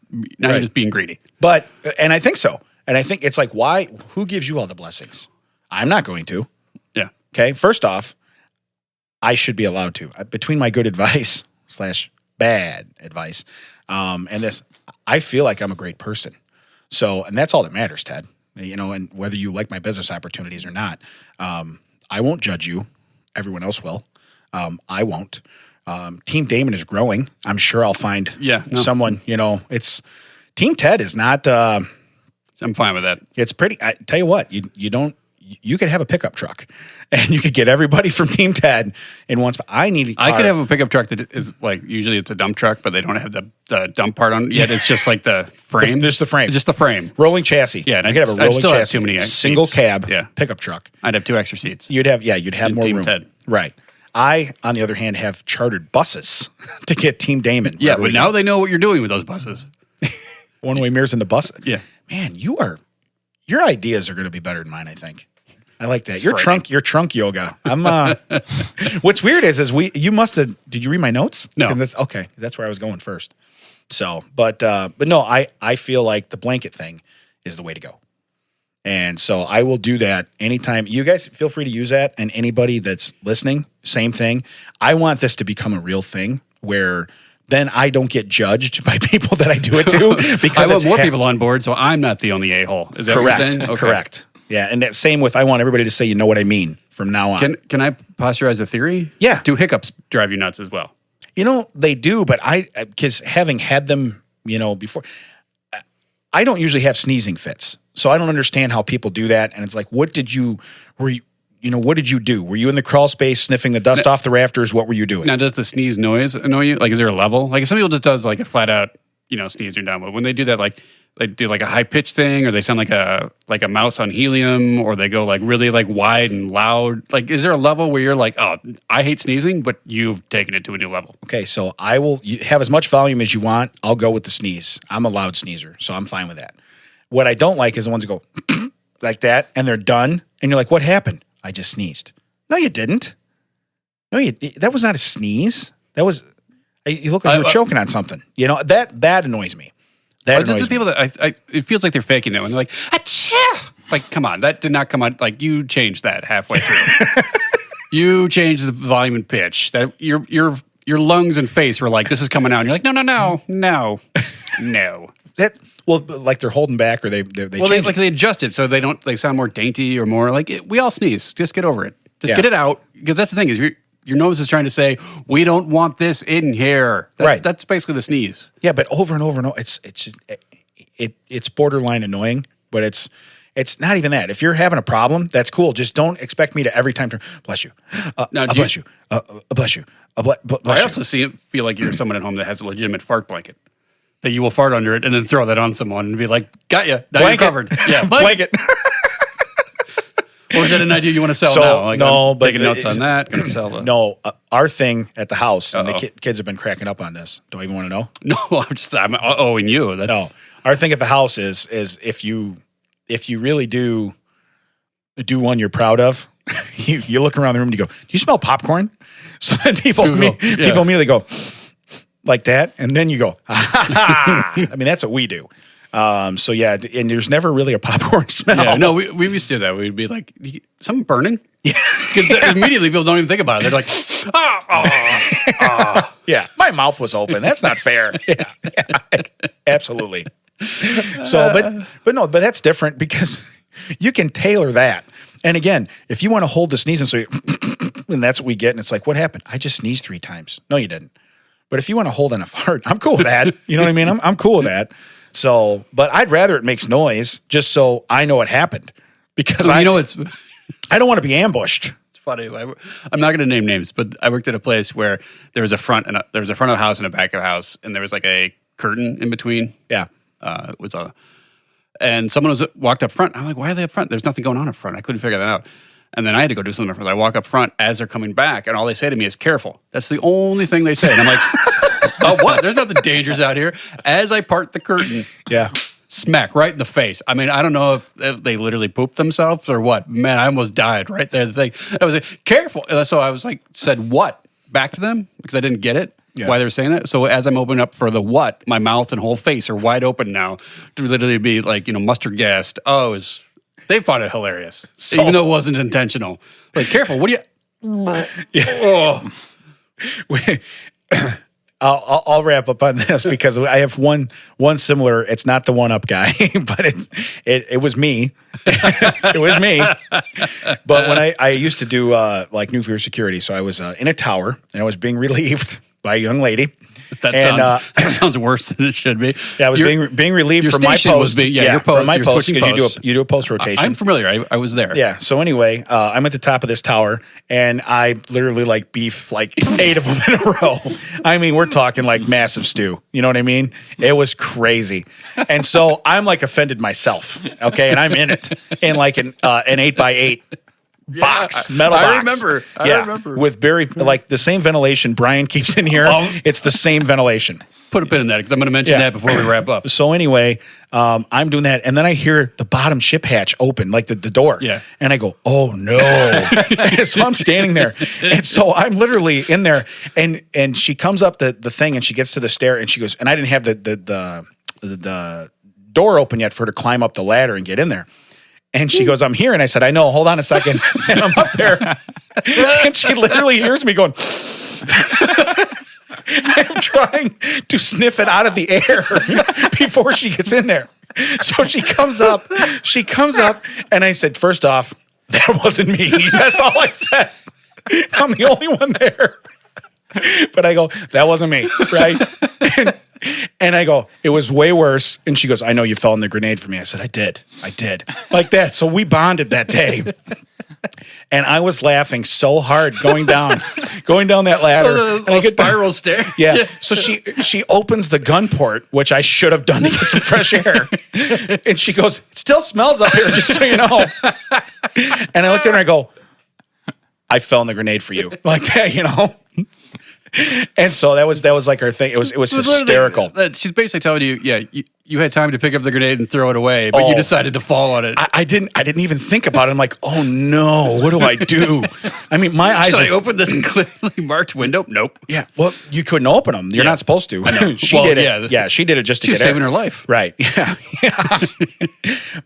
being greedy. But, and I think so. And I think it's like, why? Who gives you all the blessings? I'm not going to. Yeah. Okay. First off, I should be allowed to. Between my good advice / bad advice, and this, I feel like I'm a great person. So, and that's all that matters, Ted. You know, and whether you like my business opportunities or not, I won't judge you. Everyone else will. I won't. Team Damon is growing. I'm sure I'll find someone, you know, it's Team Ted is not, I'm fine with that. It's pretty, I tell you what, you could have a pickup truck and you could get everybody from Team Ted in one spot. I could have a pickup truck that is like, usually it's a dump truck, but they don't have the dump part on it yet. It's just like the frame. There's the frame. Just the frame. Rolling chassis. Yeah. And I could have a rolling still chassis. Have too many single seats. cab Yeah. pickup truck. I'd have 2 extra seats. You'd have more Team room. Ted. Right. I, on the other hand, have chartered buses to get Team Damon. Yeah, but now they know what you're doing with those buses. One-way mirrors in the bus. Yeah. Man, your ideas are going to be better than mine, I think. I like that. Your trunk yoga. I'm what's weird is you must have, did you read my notes? No. That's where I was going first. So, but no, I feel like the blanket thing is the way to go. And so I will do that anytime. You guys feel free to use that, and anybody that's listening, same thing. I want this to become a real thing where then I don't get judged by people that I do it to, because I want more people on board, so I'm not the only a-hole. Is that correct, what you're saying? Okay. Correct. Yeah, and that same with, I want everybody to say, you know what I mean from now on. Can I posturize a theory? Yeah. Do hiccups drive you nuts as well? You know, they do, but because having had them, you know, before, I don't usually have sneezing fits. So I don't understand how people do that. And it's like, what did you do? Were you in the crawl space sniffing the dust off the rafters? What were you doing? Now, does the sneeze noise annoy you? Like, is there a level? Like, some people just does like a flat out, sneeze you're down. But when they do that, like, they do like a high pitched thing, or they sound like a mouse on helium, or they go like really like wide and loud. Like, is there a level where you're like, oh, I hate sneezing, but you've taken it to a new level? Okay, so you have as much volume as you want. I'll go with the sneeze. I'm a loud sneezer, so I'm fine with that. What I don't like is the ones that go like that, and they're done, and you're like, what happened? I just sneezed. No, you didn't. No, that was not a sneeze. That was, you look like you were choking on something. You know, that annoys me. Just people that it feels like they're faking it when they're like, achoo! Like, come on, that did not come out. Like, you changed that halfway through. You changed the volume and pitch. That your lungs and face were like, this is coming out. And you're like, no. That, well, like they're holding back, or they they adjust it so they sound more dainty or more like we all sneeze. Just get over it. Just get it out, because that's the thing is your nose is trying to say, we don't want this in here. Right. That's basically the sneeze. Yeah, but over and over and over, it's borderline annoying, but it's not even that. If you're having a problem, that's cool. Just don't expect me to every time bless you. Bless you. Bless you. I also feel like you're someone at home that has a legitimate fart blanket. That you will fart under it and then throw that on someone and be like, got you. Now you're covered. Yeah, blanket. Or is that an idea you want to sell now? Like, no, but taking notes on that. Going to sell it. No, our thing at the house, and the kids have been cracking up on this. Do I even want to know? No, I'm owing you. No, our thing at the house is if you really do one you're proud of, you look around the room and you go, do you smell popcorn? So then people immediately go like that, and then you go, I mean, that's what we do. So yeah, and there's never really a popcorn smell. Yeah, no, we used to do that. We'd be like, something burning? Yeah. Because immediately people don't even think about it. They're like, yeah, my mouth was open. That's not fair. Yeah, absolutely. So, but that's different, because you can tailor that. And again, if you want to hold the sneeze and that's what we get, and it's like, what happened? I just sneezed 3 times. No, you didn't. But if you want to hold in a fart, I'm cool with that. You know what I mean? I'm cool with that. So, but I'd rather it makes noise just so I know it happened, because I don't want to be ambushed. It's funny. I'm not going to name names, but I worked at a place where there was a front of the house and a back of the house, and there was like a curtain in between. Yeah. And someone walked up front. I'm like, why are they up front? There's nothing going on up front. I couldn't figure that out. And then I had to go do something. I walk up front as they're coming back, and all they say to me is, careful. That's the only thing they say. And I'm like, oh, what? There's nothing dangerous out here. As I part the curtain, smack right in the face. I mean, I don't know if they literally pooped themselves or what. Man, I almost died right there. I was like, careful. And so I was like, said what back to them because I didn't get it. Why they were saying that. So as I'm opening up for the what, my mouth and whole face are wide open now to literally be like, mustard gassed. Oh, they found it hilarious, even though it wasn't intentional. Like, careful. What do you? Oh. I'll wrap up on this because I have one similar. It's not the one up guy, but it was me. It was me. But when I used to do like nuclear security, so I was in a tower and I was being relieved by a young lady. That sounds worse than it should be. Yeah, I was being relieved from my post. Your post. From my post because you do a post rotation. I'm familiar. I was there. Yeah. So anyway, I'm at the top of this tower, and I literally like beef like 8 of them in a row. I mean, we're talking like massive stew. You know what I mean? It was crazy, and so I'm like offended myself. Okay, and I'm in it in like an 8x8. Box, metal box. I remember. With very, like the same ventilation Brian keeps in here. It's the same ventilation. Put a pin in that because I'm going to mention that before we wrap up. So anyway, I'm doing that. And then I hear the bottom ship hatch open, like the door. Yeah. And I go, oh no. So I'm standing there. And so I'm literally in there. And she comes up the thing and she gets to the stair and she goes, and I didn't have the door open yet for her to climb up the ladder and get in there. And she goes, I'm here. And I said, I know, hold on a second. And I'm up there. And she literally hears me going, I'm trying to sniff it out of the air before she gets in there. So she comes up, and I said, first off, that wasn't me. That's all I said. I'm the only one there. But I go, that wasn't me, right? And I go, it was way worse. And she goes, I know you fell in the grenade for me. I said, I did. Like that. So we bonded that day. And I was laughing so hard going down that ladder. A spiral stair. Yeah. So she opens the gun port, which I should have done to get some fresh air. And she goes, it still smells up here, just so you know. And I looked at her and I go, I fell in the grenade for you. Like that, And so that was like her thing. It was hysterical. She's basically telling you, you had time to pick up the grenade and throw it away, but you decided to fall on it. I didn't even think about it. I'm like, oh no, what do I do? I mean, my eyes. Should I open this clearly marked window? Nope. Yeah. Well, you couldn't open them. You're not supposed to. I know. She did it. Yeah, she did it just to get saving her life. Right. Yeah.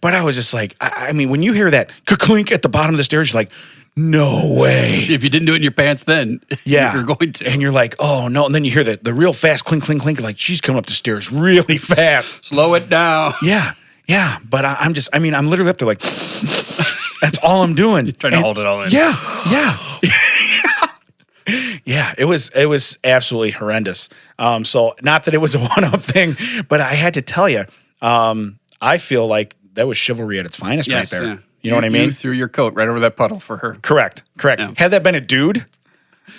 But I was just like, I mean, when you hear that clink at the bottom of the stairs, you're like, no way. If you didn't do it in your pants then, you're going to. And you're like, oh no. And then you hear the real fast clink, clink, clink, like she's coming up the stairs really fast. Slow it down. Yeah. Yeah. But I'm literally up there like, that's all I'm doing. You're trying to hold it all in. Yeah. Yeah. Yeah. It was absolutely horrendous. So not that it was a one-up thing, but I had to tell you, I feel like that was chivalry at its finest right there. Yeah. You know what I mean? You threw your coat right over that puddle for her. Correct. Yeah. Had that been a dude,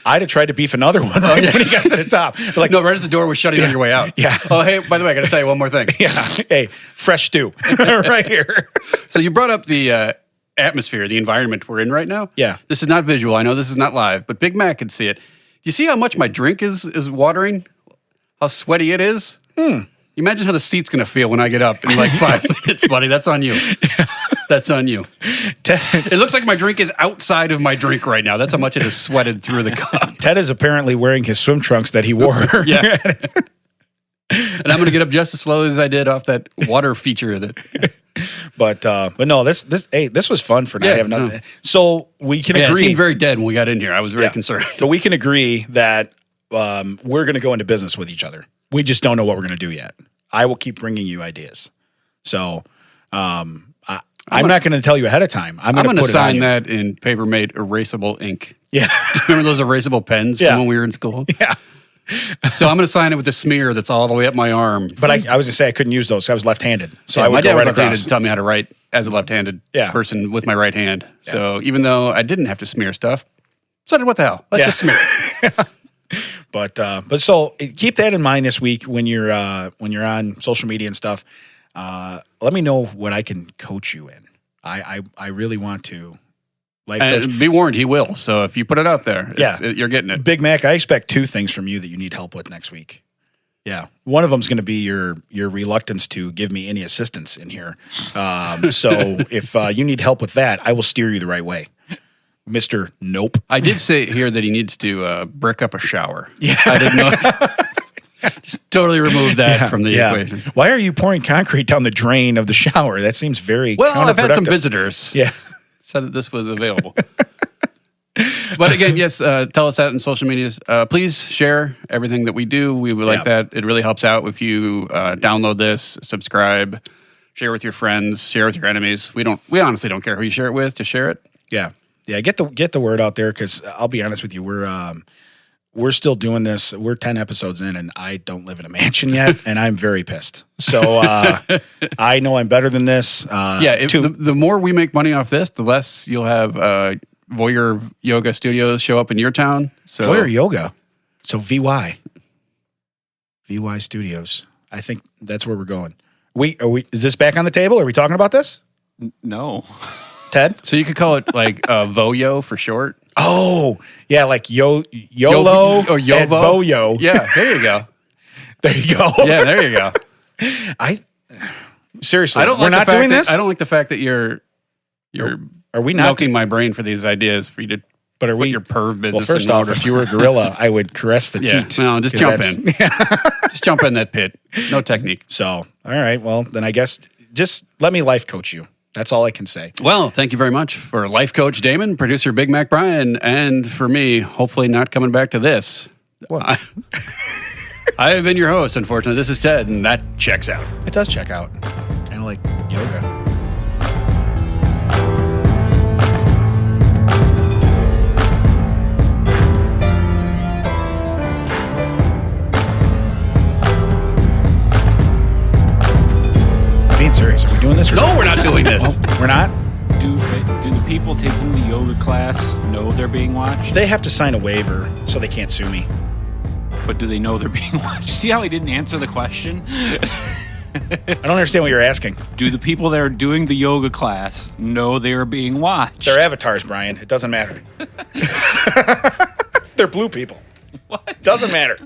I'd have tried to beef another one when he got to the top. Like, no, right as the door was shutting on your way out. Yeah. Oh, hey, by the way, I got to tell you one more thing. Yeah. Hey, fresh stew right here. So you brought up the atmosphere, the environment we're in right now. Yeah. This is not visual. I know this is not live, but Big Mac can see it. You see how much my drink is watering? How sweaty it is? You imagine how the seat's going to feel when I get up in like 5 minutes, buddy. That's on you. That's on you. It looks like my drink is outside of my drink right now. That's how much it has sweated through the cup. Ted is apparently wearing his swim trunks that he wore. Yeah. And I'm going to get up just as slowly as I did off that water feature of it. But no, this was fun for not having nothing. No. So we can agree. It seemed very dead when we got in here. I was very concerned. So we can agree that we're going to go into business with each other. We just don't know what we're going to do yet. I will keep bringing you ideas. So I'm not going to tell you ahead of time. I'm going to sign that in paper-made erasable ink. Yeah. Remember those erasable pens from when we were in school? Yeah. So I'm going to sign it with a smear that's all the way up my arm. But I was going to say I couldn't use those. I was left-handed. So I would my dad go was right left-handed across. to tell me how to write as a left-handed person with my right hand. Yeah. So even though I didn't have to smear stuff, so what the hell? Let's just smear it. But so keep that in mind this week when you're on social media and stuff. Let me know what I can coach you in. I really want to life coach. And be warned, he will. So if you put it out there, you're getting it. Big Mac, I expect 2 things from you that you need help with next week. Yeah. One of them is going to be your reluctance to give me any assistance in here. So if you need help with that, I will steer you the right way. Mr. Nope. I did say here that he needs to brick up a shower. Yeah. I didn't know. Just totally remove that from the equation. Why are you pouring concrete down the drain of the shower? That seems very Well, I've had some visitors. Yeah. Said that this was available. But again, yes, tell us that in social medias. Please share everything that we do. We would like that. It really helps out if you download this, subscribe, share with your friends, share with your enemies. We honestly don't care who you share it with. Just share it. Yeah. Yeah, get the word out there, because I'll be honest with you, we're still doing this. We're 10 episodes in, and I don't live in a mansion yet, and I'm very pissed. So I know I'm better than this. The more we make money off this, the less you'll have voyeur yoga studios show up in your town. So voyeur yoga, so VY Studios. I think that's where we're going. Is this back on the table? Are we talking about this? No. Ted? So you could call it like Voyo for short. Oh, yeah, like YOLO or Yovo. And Voyo. Yeah, there you go. There you go. Yeah, there you go. Seriously, I don't we're like not doing this? I don't like the fact that you're are we not milking my brain for these ideas for you to but are put your perv business Well, first off, if you were a gorilla, I would caress the teat. No, just jump in. Just jump in that pit. No technique. So, all right, well, then I guess just let me life coach you. That's all I can say. Well, thank you very much for life coach Damon, producer Big Mac Brian, and for me, hopefully not coming back to this. What? I have been your host, unfortunately. This is Ted, and that checks out. It does check out. Kind of like yoga. Being serious, are we doing this? No, we're not doing this. We're not? Do the people taking the yoga class know they're being watched? They have to sign a waiver so they can't sue me. But do they know they're being watched? See how he didn't answer the question? I don't understand what you're asking. Do the people that are doing the yoga class know they are being watched? They're avatars, Brian. It doesn't matter. They're blue people. What? Doesn't matter.